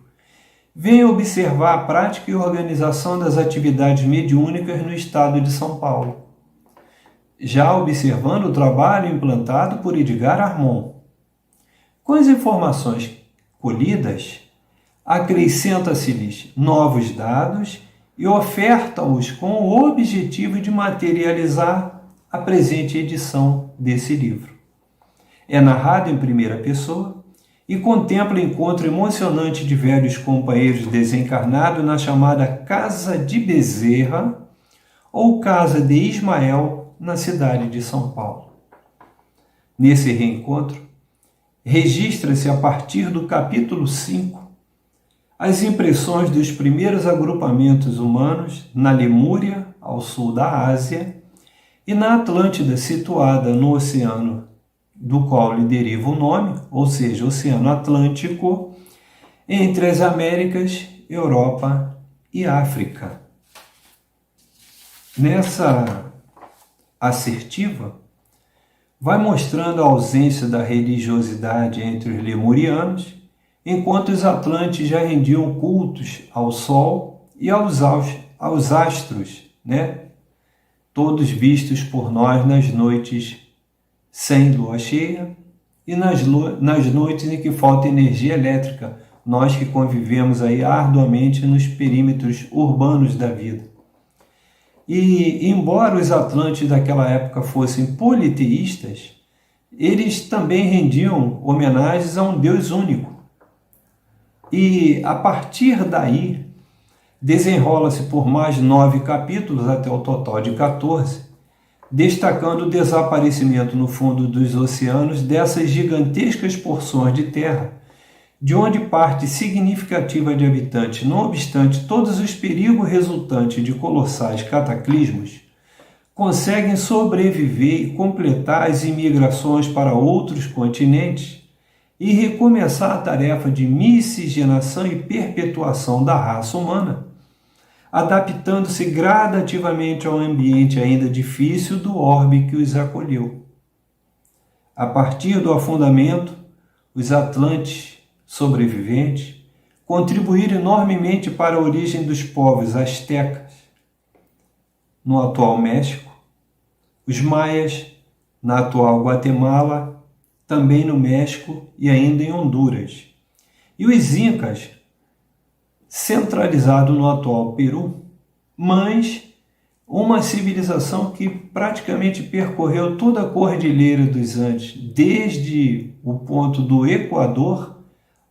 Speaker 1: vem observar a prática e organização das atividades mediúnicas no estado de São Paulo, já observando o trabalho implantado por Edgar Armon. Com as informações colhidas, acrescenta-se-lhes novos dados e oferta-os com o objetivo de materializar a presente edição desse livro. É narrado em primeira pessoa e contempla o encontro emocionante de velhos companheiros desencarnados na chamada Casa de Bezerra ou Casa de Ismael, na cidade de São Paulo. Nesse reencontro, registra-se a partir do capítulo 5 as impressões dos primeiros agrupamentos humanos na Lemúria, ao sul da Ásia, e na Atlântida, situada no oceano do qual lhe deriva o nome, ou seja, Oceano Atlântico, entre as Américas, Europa e África. Nessa assertiva, vai mostrando a ausência da religiosidade entre os lemurianos, enquanto os atlantes já rendiam cultos ao Sol e aos astros, todos vistos por nós nas noites sem lua cheia e nas noites em que falta energia elétrica, nós que convivemos aí arduamente nos perímetros urbanos da vida. E, embora os atlantes daquela época fossem politeístas, eles também rendiam homenagens a um Deus único. E, a partir daí, desenrola-se por mais 9 capítulos, até o total de 14, destacando o desaparecimento no fundo dos oceanos dessas gigantescas porções de terra, de onde parte significativa de habitantes, não obstante todos os perigos resultantes de colossais cataclismos, conseguem sobreviver e completar as imigrações para outros continentes e recomeçar a tarefa de miscigenação e perpetuação da raça humana, adaptando-se gradativamente ao ambiente ainda difícil do orbe que os acolheu. A partir do afundamento, os atlantes sobreviventes contribuíram enormemente para a origem dos povos astecas no atual México, os maias na atual Guatemala, também no México e ainda em Honduras, e os incas centralizado no atual Peru, mas uma civilização que praticamente percorreu toda a Cordilheira dos Andes, desde o ponto do Equador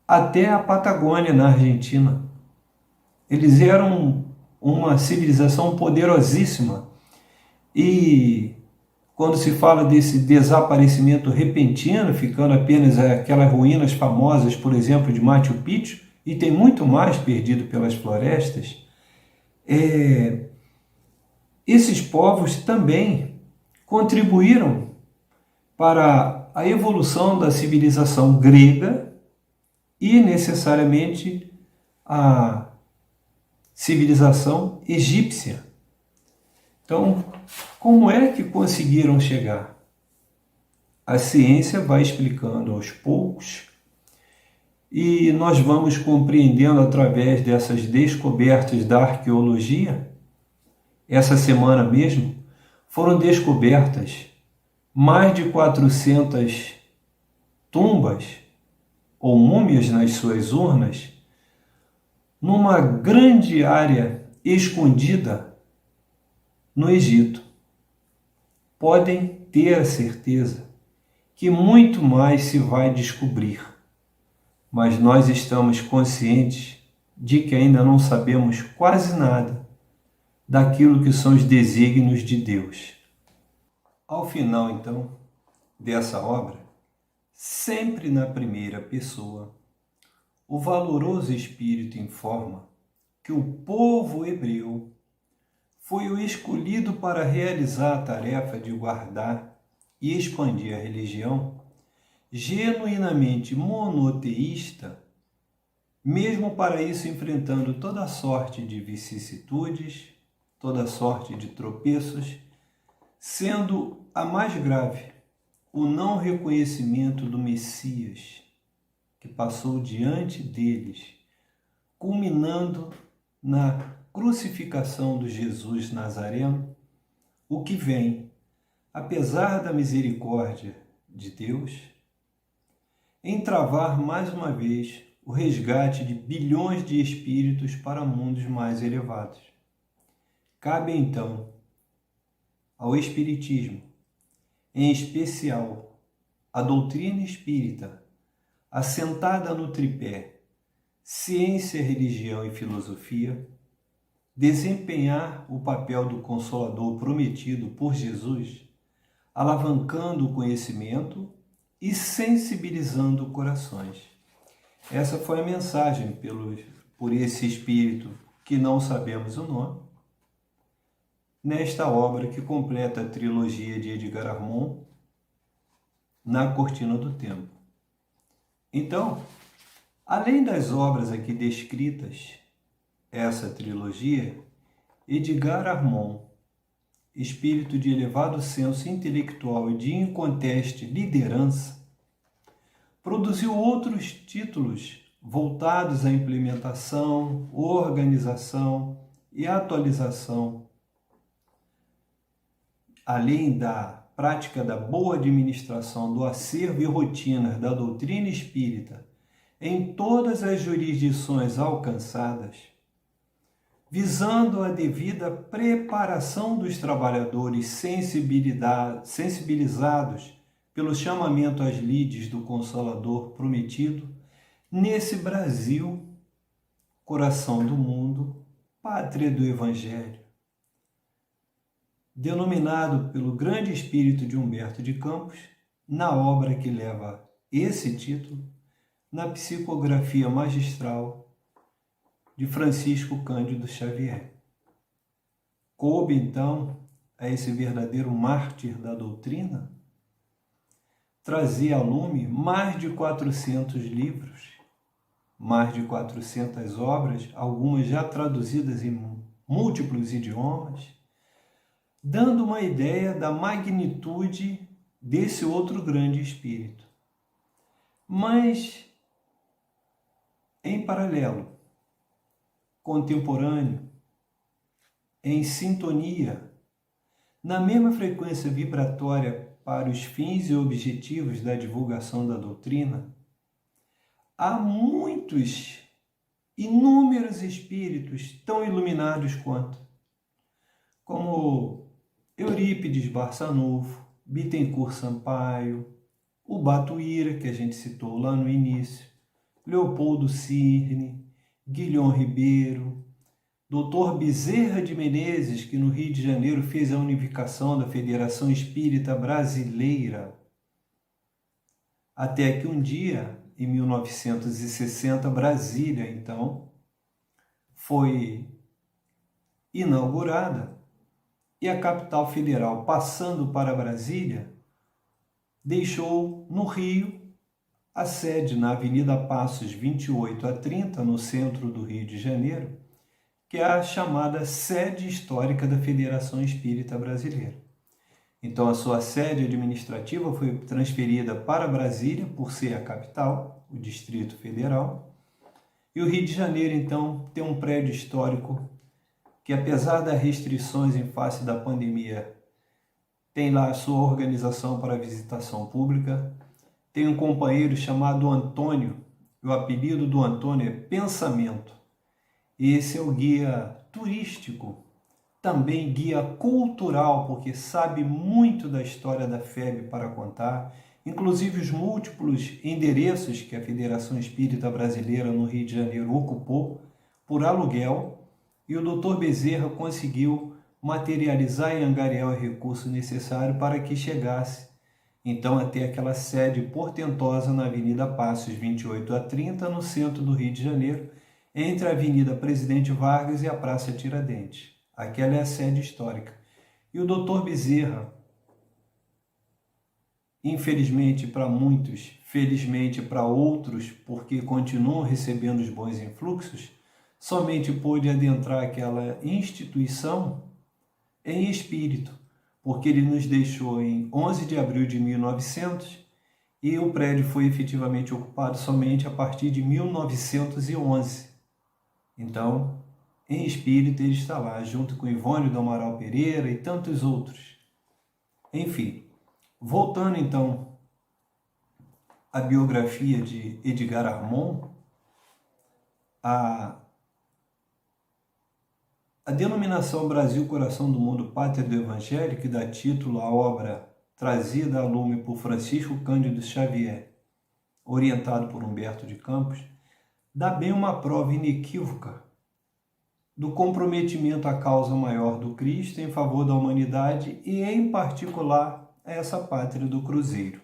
Speaker 1: até a Patagônia, na Argentina. Eles eram uma civilização poderosíssima e quando se fala desse desaparecimento repentino, ficando apenas aquelas ruínas famosas, por exemplo, de Machu Picchu, e tem muito mais perdido pelas florestas, esses povos também contribuíram para a evolução da civilização grega e necessariamente a civilização egípcia. Então, como é que conseguiram chegar? A ciência vai explicando aos poucos e nós vamos compreendendo através dessas descobertas da arqueologia. Essa semana mesmo foram descobertas mais de 400 tumbas ou múmias nas suas urnas, numa grande área escondida no Egito. Podem ter a certeza que muito mais se vai descobrir, mas nós estamos conscientes de que ainda não sabemos quase nada daquilo que são os desígnios de Deus. Ao final, então, dessa obra, sempre na primeira pessoa, o valoroso Espírito informa que o povo hebreu foi o escolhido para realizar a tarefa de guardar e expandir a religião genuinamente monoteísta, mesmo para isso enfrentando toda sorte de vicissitudes, toda sorte de tropeços, sendo a mais grave o não reconhecimento do Messias, que passou diante deles, culminando na crucificação do Jesus Nazareno, o que vem, apesar da misericórdia de Deus, entravar mais uma vez o resgate de bilhões de espíritos para mundos mais elevados. Cabe então ao Espiritismo, em especial a doutrina espírita, assentada no tripé ciência, religião e filosofia, desempenhar o papel do Consolador prometido por Jesus, alavancando o conhecimento e sensibilizando corações. Essa foi a mensagem por esse Espírito, que não sabemos o nome, nesta obra que completa a trilogia de Edgar Armond, Na Cortina do Tempo. Então, além das obras aqui descritas, essa trilogia, Edgar Armond, espírito de elevado senso intelectual e de inconteste liderança, produziu outros títulos voltados à implementação, organização e atualização, além da prática da boa administração do acervo e rotinas da doutrina espírita em todas as jurisdições alcançadas, visando a devida preparação dos trabalhadores sensibilizados pelo chamamento às lides do Consolador prometido, nesse Brasil, coração do mundo, pátria do Evangelho, denominado pelo grande espírito de Humberto de Campos, na obra que leva esse título, na psicografia magistral de Francisco Cândido Xavier. Coube, então, a esse verdadeiro mártir da doutrina trazer a lume mais de 400 livros, mais de 400 obras, algumas já traduzidas em múltiplos idiomas, dando uma ideia da magnitude desse outro grande espírito. Mas, em paralelo, contemporâneo, em sintonia, na mesma frequência vibratória para os fins e objetivos da divulgação da doutrina, há inúmeros espíritos tão iluminados quanto, como Eurípides Barçanufo, Bittencourt Sampaio, o Batuíra, que a gente citou lá no início, Leopoldo Cirne, Guilhom Ribeiro, Dr. Bezerra de Menezes, que no Rio de Janeiro fez a unificação da Federação Espírita Brasileira, até que um dia, em 1960, Brasília, então, foi inaugurada e a capital federal, passando para Brasília, deixou no Rio a sede na Avenida Passos 28 a 30, no centro do Rio de Janeiro, que é a chamada sede histórica da Federação Espírita Brasileira. Então, a sua sede administrativa foi transferida para Brasília, por ser a capital, o Distrito Federal. E o Rio de Janeiro, então, tem um prédio histórico que, apesar das restrições em face da pandemia, tem lá a sua organização para visitação pública. Tem um companheiro chamado Antônio, e o apelido do Antônio é Pensamento. Esse é o guia turístico, também guia cultural, porque sabe muito da história da FEB para contar, inclusive os múltiplos endereços que a Federação Espírita Brasileira no Rio de Janeiro ocupou por aluguel, e o Dr. Bezerra conseguiu materializar e angariar o recurso necessário para que chegasse então até aquela sede portentosa na Avenida Passos 28 a 30, no centro do Rio de Janeiro, entre a Avenida Presidente Vargas e a Praça Tiradentes. Aquela é a sede histórica. E o Dr. Bezerra, infelizmente para muitos, felizmente para outros, porque continuam recebendo os bons influxos, somente pôde adentrar aquela instituição em espírito, porque ele nos deixou em 11 de abril de 1900 e o prédio foi efetivamente ocupado somente a partir de 1911. Então, em espírito, ele está lá, junto com Ivone do Amaral Pereira e tantos outros. Enfim, voltando então à biografia de Edgar Armand, a denominação Brasil Coração do Mundo Pátria do Evangelho, que dá título à obra trazida a lume por Francisco Cândido Xavier, orientado por Humberto de Campos, dá bem uma prova inequívoca do comprometimento à causa maior do Cristo em favor da humanidade e, em particular, a essa pátria do Cruzeiro.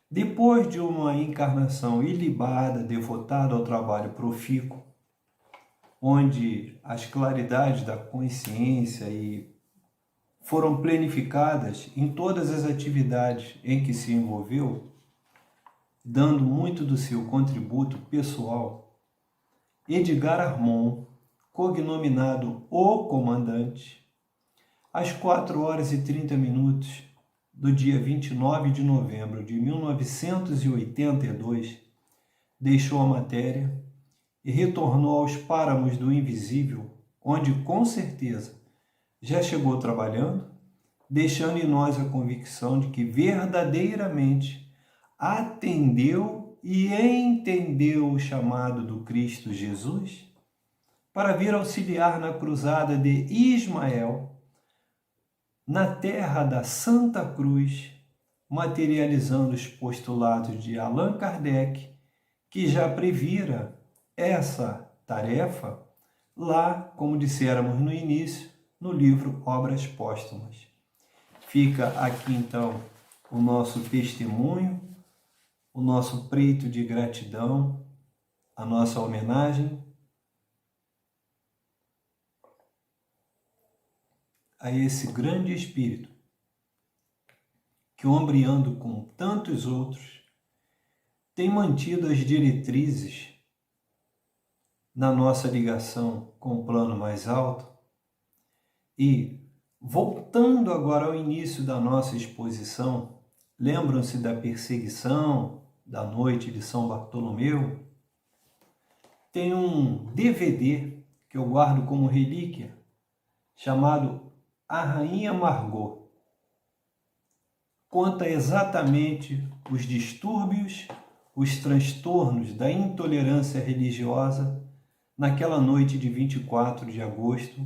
Speaker 1: Depois de uma encarnação ilibada, devotada ao trabalho profícuo, onde as claridades da consciência foram planificadas em todas as atividades em que se envolveu, dando muito do seu contributo pessoal, Edgar Armand, cognominado O Comandante, às 4h30 do dia 29 de novembro de 1982, deixou a matéria e retornou aos páramos do invisível, onde com certeza já chegou trabalhando, deixando em nós a convicção de que verdadeiramente atendeu e entendeu o chamado do Cristo Jesus para vir auxiliar na cruzada de Ismael, na terra da Santa Cruz, materializando os postulados de Allan Kardec, que já previra essa tarefa lá, como disséramos no início, no livro Obras Póstumas. Fica aqui então o nosso testemunho, o nosso preito de gratidão, a nossa homenagem a esse grande espírito que, ombreando com tantos outros, tem mantido as diretrizes na nossa ligação com o plano mais alto. E, voltando agora ao início da nossa exposição, lembram-se da perseguição da noite de São Bartolomeu? Tem um DVD que eu guardo como relíquia, chamado A Rainha Margot. Conta exatamente os distúrbios, os transtornos da intolerância religiosa naquela noite de 24 de agosto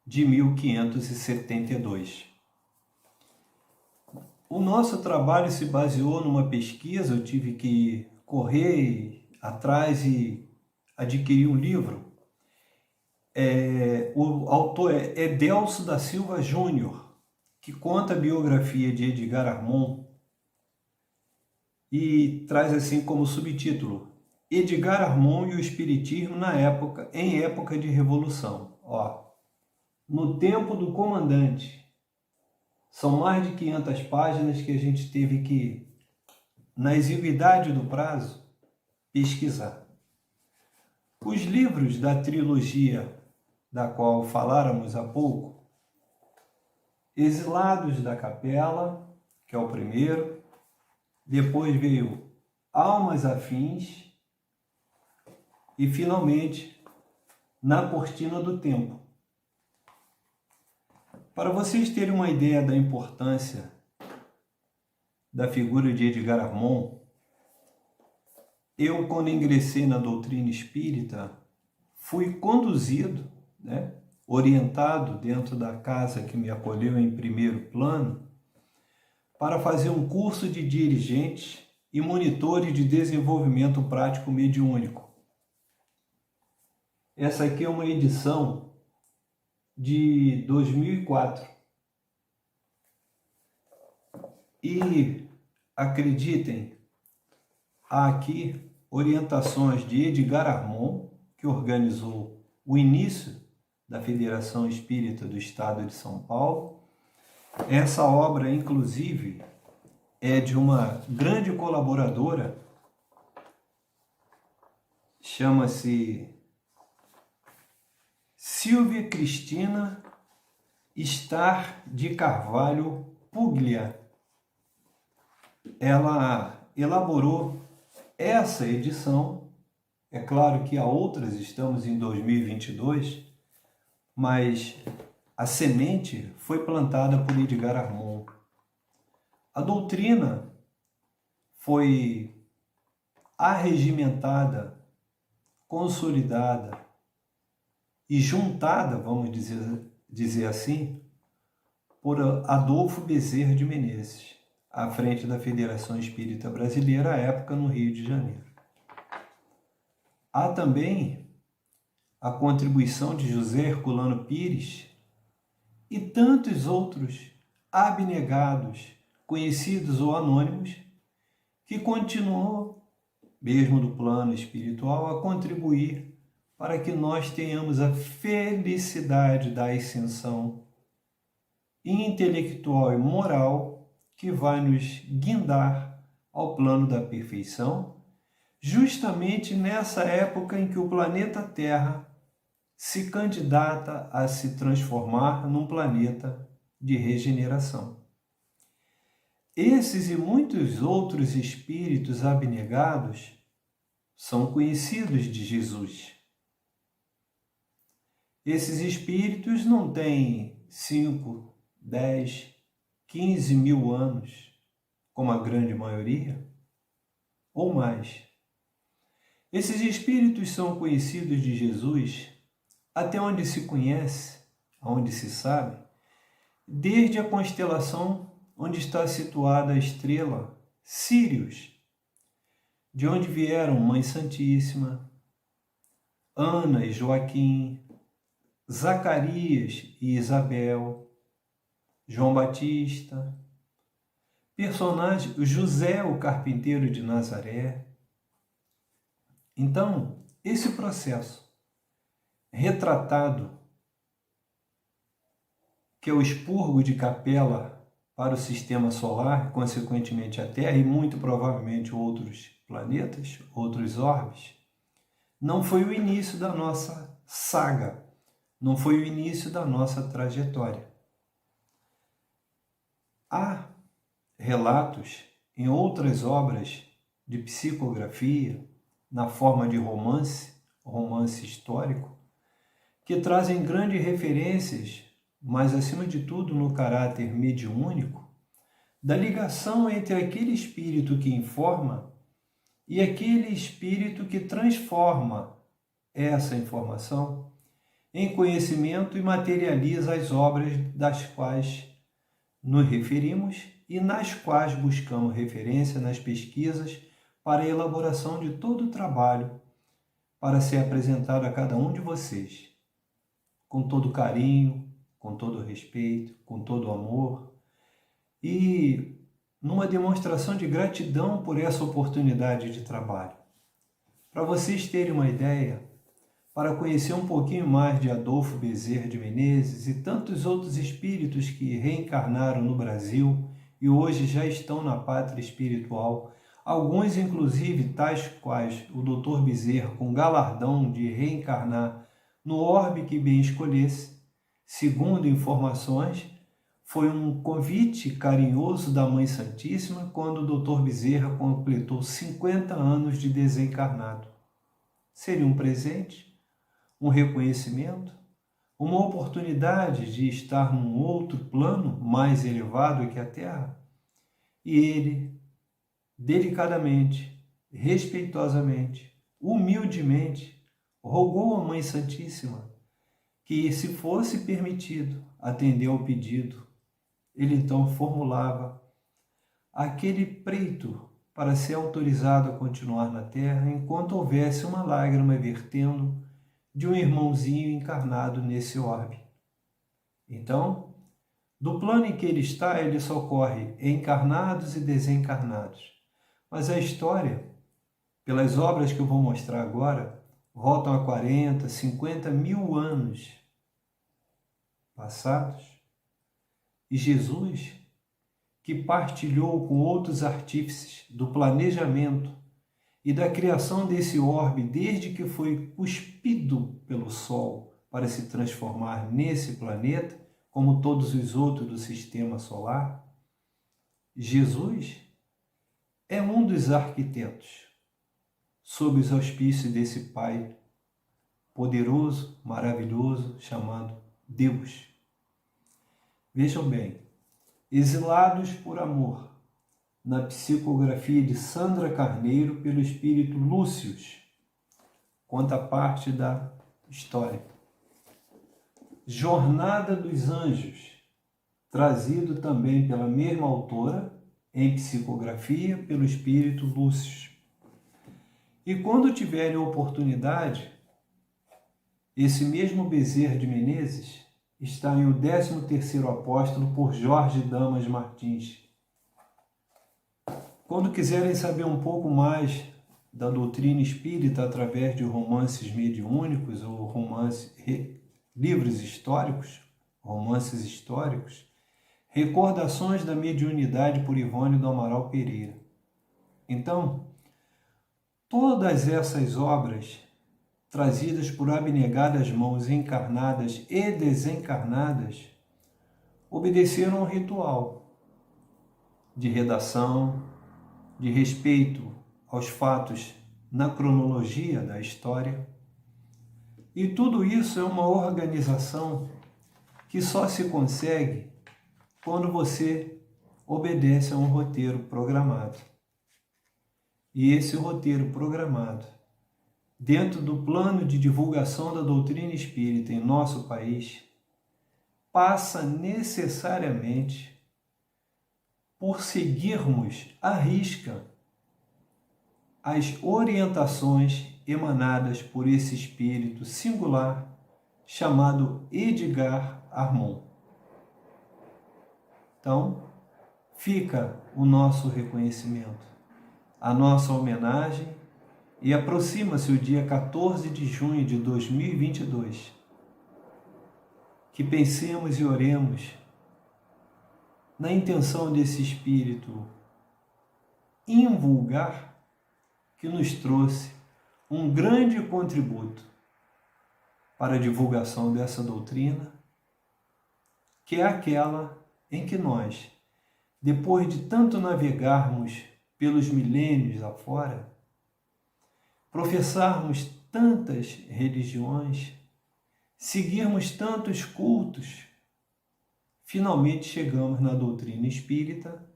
Speaker 1: de 1572. O nosso trabalho se baseou numa pesquisa, eu tive que correr atrás e adquirir um livro. O autor é Edelso da Silva Júnior, que conta a biografia de Edgar Armand e traz assim como subtítulo: Edgar Armand e o Espiritismo em época de Revolução. No tempo do comandante, são mais de 500 páginas que a gente teve que, na exiguidade do prazo, pesquisar. Os livros da trilogia da qual faláramos há pouco, Exilados da Capela, que é o primeiro, depois veio Almas Afins e, finalmente, Na Cortina do Tempo. Para vocês terem uma ideia da importância da figura de Edgar Armond, eu, quando ingressei na doutrina espírita, fui conduzido, orientado dentro da casa que me acolheu em primeiro plano, para fazer um curso de dirigentes e monitores de desenvolvimento prático mediúnico. Essa aqui é uma edição de 2004. E, acreditem, há aqui orientações de Edgar Armond, que organizou o início da Federação Espírita do Estado de São Paulo. Essa obra, inclusive, é de uma grande colaboradora, chama-se Silvia Cristina Star de Carvalho Puglia. Ela elaborou essa edição. É claro que há outras, estamos em 2022, mas a semente foi plantada por Edgar Armond. A doutrina foi arregimentada, consolidada e juntada, vamos dizer assim, por Adolfo Bezerra de Menezes, à frente da Federação Espírita Brasileira, à época no Rio de Janeiro. Há também a contribuição de José Herculano Pires e tantos outros abnegados, conhecidos ou anônimos, que continuam, mesmo do plano espiritual, a contribuir para que nós tenhamos a felicidade da ascensão intelectual e moral que vai nos guindar ao plano da perfeição, justamente nessa época em que o planeta Terra se candidata a se transformar num planeta de regeneração. Esses e muitos outros espíritos abnegados são conhecidos de Jesus. Esses espíritos não têm 5, 10, 15 mil anos, como a grande maioria, ou mais. Esses espíritos são conhecidos de Jesus até onde se conhece, onde se sabe, desde a constelação onde está situada a estrela Sírius, de onde vieram Mãe Santíssima, Ana e Joaquim, Zacarias e Isabel, João Batista, personagem José, o carpinteiro de Nazaré. Então, esse processo retratado, que é o expurgo de Capela para o sistema solar, consequentemente a Terra e muito provavelmente outros planetas, outros orbes, não foi o início da nossa saga, não foi o início da nossa trajetória. Há relatos em outras obras de psicografia, na forma de romance histórico, que trazem grandes referências, mas acima de tudo no caráter mediúnico, da ligação entre aquele espírito que informa e aquele espírito que transforma essa informação em conhecimento e materializa as obras das quais nos referimos e nas quais buscamos referência nas pesquisas para a elaboração de todo o trabalho para ser apresentado a cada um de vocês, com todo carinho, com todo respeito, com todo amor e numa demonstração de gratidão por essa oportunidade de trabalho. Para vocês terem uma ideia, para conhecer um pouquinho mais de Adolfo Bezerra de Menezes e tantos outros espíritos que reencarnaram no Brasil e hoje já estão na pátria espiritual, alguns inclusive tais quais o Dr. Bezerra, com galardão de reencarnar no orbe que bem escolhesse, segundo informações, foi um convite carinhoso da Mãe Santíssima quando o Dr. Bezerra completou 50 anos de desencarnado. Seria um presente, um reconhecimento, uma oportunidade de estar num outro plano mais elevado que a Terra. E ele, delicadamente, respeitosamente, humildemente, rogou à Mãe Santíssima que, se fosse permitido atender ao pedido, ele então formulava aquele preito para ser autorizado a continuar na Terra enquanto houvesse uma lágrima vertendo de um irmãozinho encarnado nesse orbe. Então, do plano em que ele está, ele socorre encarnados e desencarnados. Mas a história, pelas obras que eu vou mostrar agora, voltam a 40, 50 mil anos passados. E Jesus, que partilhou com outros artífices do planejamento e da criação desse orbe desde que foi cuspido pelo Sol para se transformar nesse planeta, como todos os outros do sistema solar, Jesus é um dos arquitetos, sob os auspícios desse Pai poderoso, maravilhoso, chamado Deus. Vejam bem, Exilados por Amor, na psicografia de Sandra Carneiro pelo espírito Lúcius, conta parte da história. Jornada dos Anjos, trazido também pela mesma autora, em psicografia pelo espírito Lúcius. E quando tiverem oportunidade, esse mesmo Bezerra de Menezes está em O 13º Apóstolo, por Jorge Damas Martins. Quando quiserem saber um pouco mais da doutrina espírita através de romances mediúnicos ou livros históricos, romances históricos, Recordações da Mediunidade por Ivone do Amaral Pereira. Então, todas essas obras trazidas por abnegadas mãos encarnadas e desencarnadas, obedeceram ao ritual de redação, de respeito aos fatos na cronologia da história. E tudo isso é uma organização que só se consegue quando você obedece a um roteiro programado. E esse roteiro programado, dentro do plano de divulgação da doutrina espírita em nosso país, passa necessariamente por seguirmos à risca as orientações emanadas por esse espírito singular chamado Edgar Armand. Então, fica o nosso reconhecimento, a nossa homenagem, e aproxima-se o dia 14 de junho de 2022. Que pensemos e oremos na intenção desse espírito invulgar que nos trouxe um grande contributo para a divulgação dessa doutrina, que é aquela em que nós, depois de tanto navegarmos pelos milênios afora, professarmos tantas religiões, seguirmos tantos cultos, finalmente chegamos na doutrina espírita,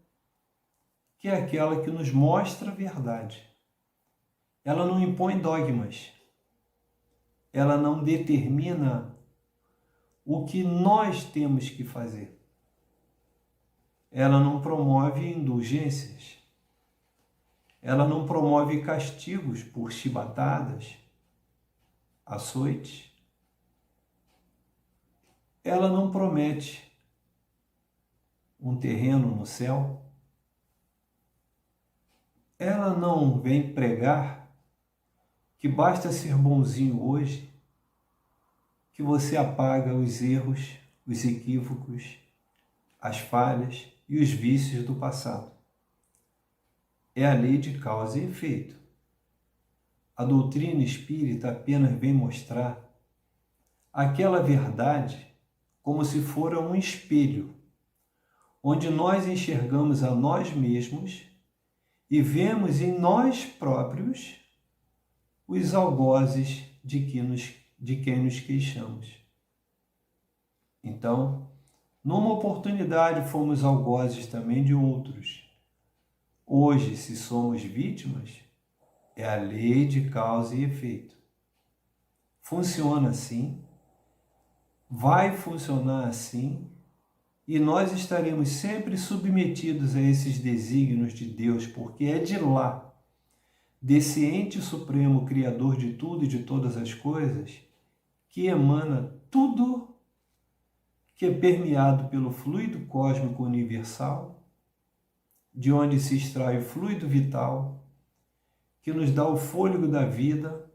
Speaker 1: que é aquela que nos mostra a verdade. Ela não impõe dogmas, ela não determina o que nós temos que fazer. Ela não promove indulgências, ela não promove castigos por chibatadas, açoites. Ela não promete um terreno no céu. Ela não vem pregar que basta ser bonzinho hoje, que você apaga os erros, os equívocos, as falhas e os vícios do passado. É a lei de causa e efeito. A doutrina espírita apenas vem mostrar aquela verdade como se fora um espelho, onde nós enxergamos a nós mesmos e vemos em nós próprios os algozes de quem nos queixamos. Então, numa oportunidade fomos algozes também de outros. Hoje, se somos vítimas, é a lei de causa e efeito. Funciona assim, vai funcionar assim, e nós estaremos sempre submetidos a esses desígnios de Deus, porque é de lá, desse ente supremo, criador de tudo e de todas as coisas, que emana tudo que é permeado pelo fluido cósmico universal, de onde se extrai o fluido vital, que nos dá o fôlego da vida,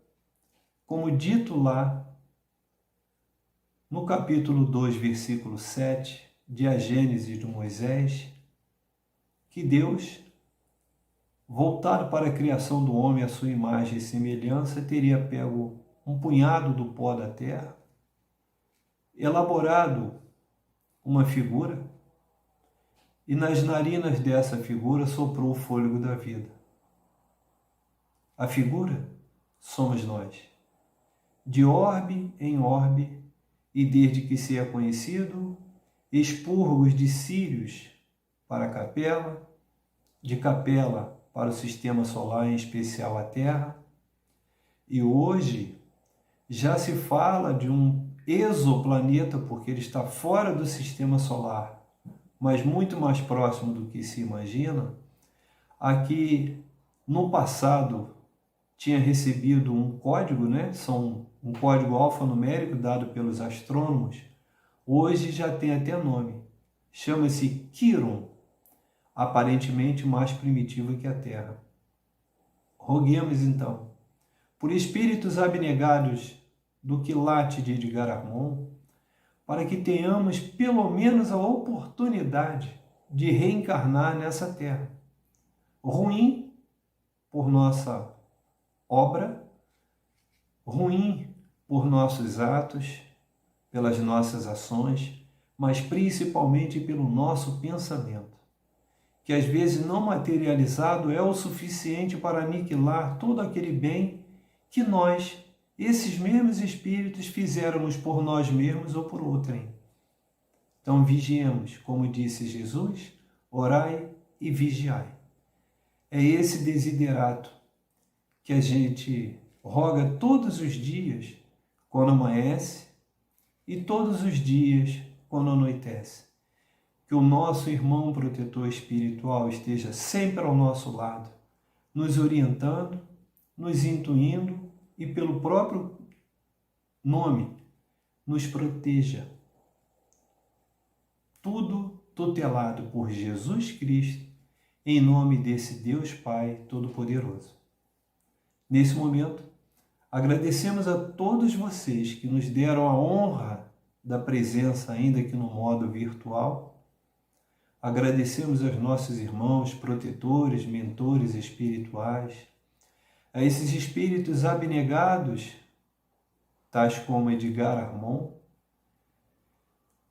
Speaker 1: como dito lá no capítulo 2, versículo 7 de A Gênese de Moisés, que Deus, voltado para a criação do homem à sua imagem e semelhança, teria pego um punhado do pó da terra, elaborado uma figura, e nas narinas dessa figura soprou o fôlego da vida. A figura somos nós, de orbe em orbe, e desde que se é conhecido, expurgos de Sírios para a capela, de capela para o sistema solar, em especial a Terra, e hoje já se fala de um exoplaneta, porque ele está fora do sistema solar, mas muito mais próximo do que se imagina. Aqui no passado tinha recebido um código, né? Um código alfanumérico dado pelos astrônomos. Hoje já tem até nome. Chama-se Quiron, aparentemente mais primitiva que a Terra. Roguemos então, por espíritos abnegados do quilate de Edgar Armond, para que tenhamos pelo menos a oportunidade de reencarnar nessa Terra. Ruim por nossa obra, ruim por nossos atos, pelas nossas ações, mas principalmente pelo nosso pensamento, que às vezes não materializado é o suficiente para aniquilar todo aquele bem que nós, esses mesmos espíritos, fizéramos por nós mesmos ou por outrem. Então vigiemos, como disse Jesus, orai e vigiai. É esse desiderato que a gente roga todos os dias quando amanhece e todos os dias quando anoitece. Que o nosso irmão protetor espiritual esteja sempre ao nosso lado, nos orientando, nos intuindo e, pelo próprio nome, nos proteja. Tudo tutelado por Jesus Cristo, em nome desse Deus Pai Todo-Poderoso. Nesse momento, agradecemos a todos vocês que nos deram a honra da presença, ainda que no modo virtual. Agradecemos aos nossos irmãos, protetores, mentores espirituais, a esses espíritos abnegados, tais como Edgar Armond,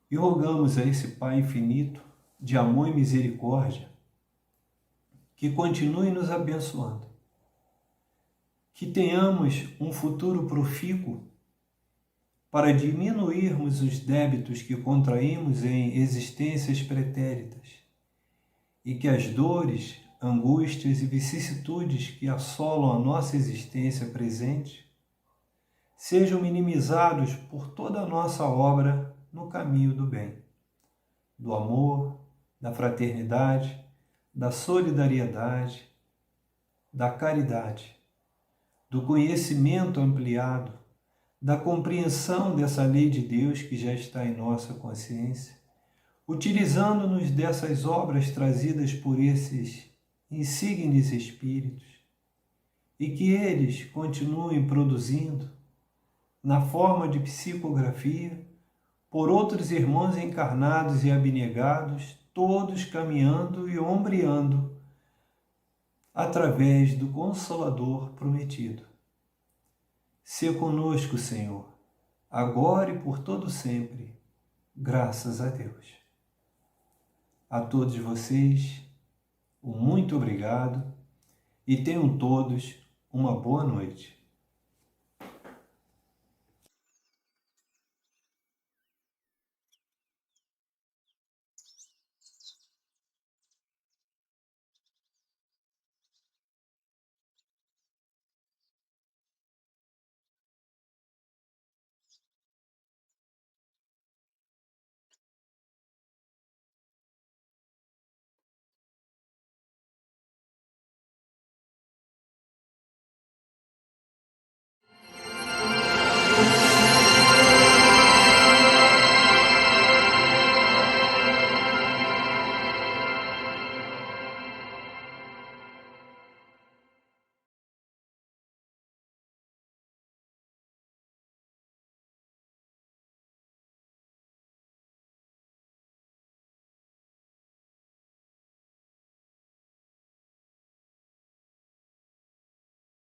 Speaker 1: e rogamos a esse Pai infinito, de amor e misericórdia, que continue nos abençoando, que tenhamos um futuro profícuo para diminuirmos os débitos que contraímos em existências pretéritas e que as dores, angústias e vicissitudes que assolam a nossa existência presente sejam minimizados por toda a nossa obra no caminho do bem, do amor, da fraternidade, da solidariedade, da caridade, do conhecimento ampliado, da compreensão dessa lei de Deus que já está em nossa consciência, utilizando-nos dessas obras trazidas por esses insígnes espíritos, e que eles continuem produzindo, na forma de psicografia, por outros irmãos encarnados e abnegados, todos caminhando e ombreando através do Consolador prometido. Sê conosco, Senhor, agora e por todo sempre, graças a Deus. A todos vocês, um muito obrigado e tenham todos uma boa noite.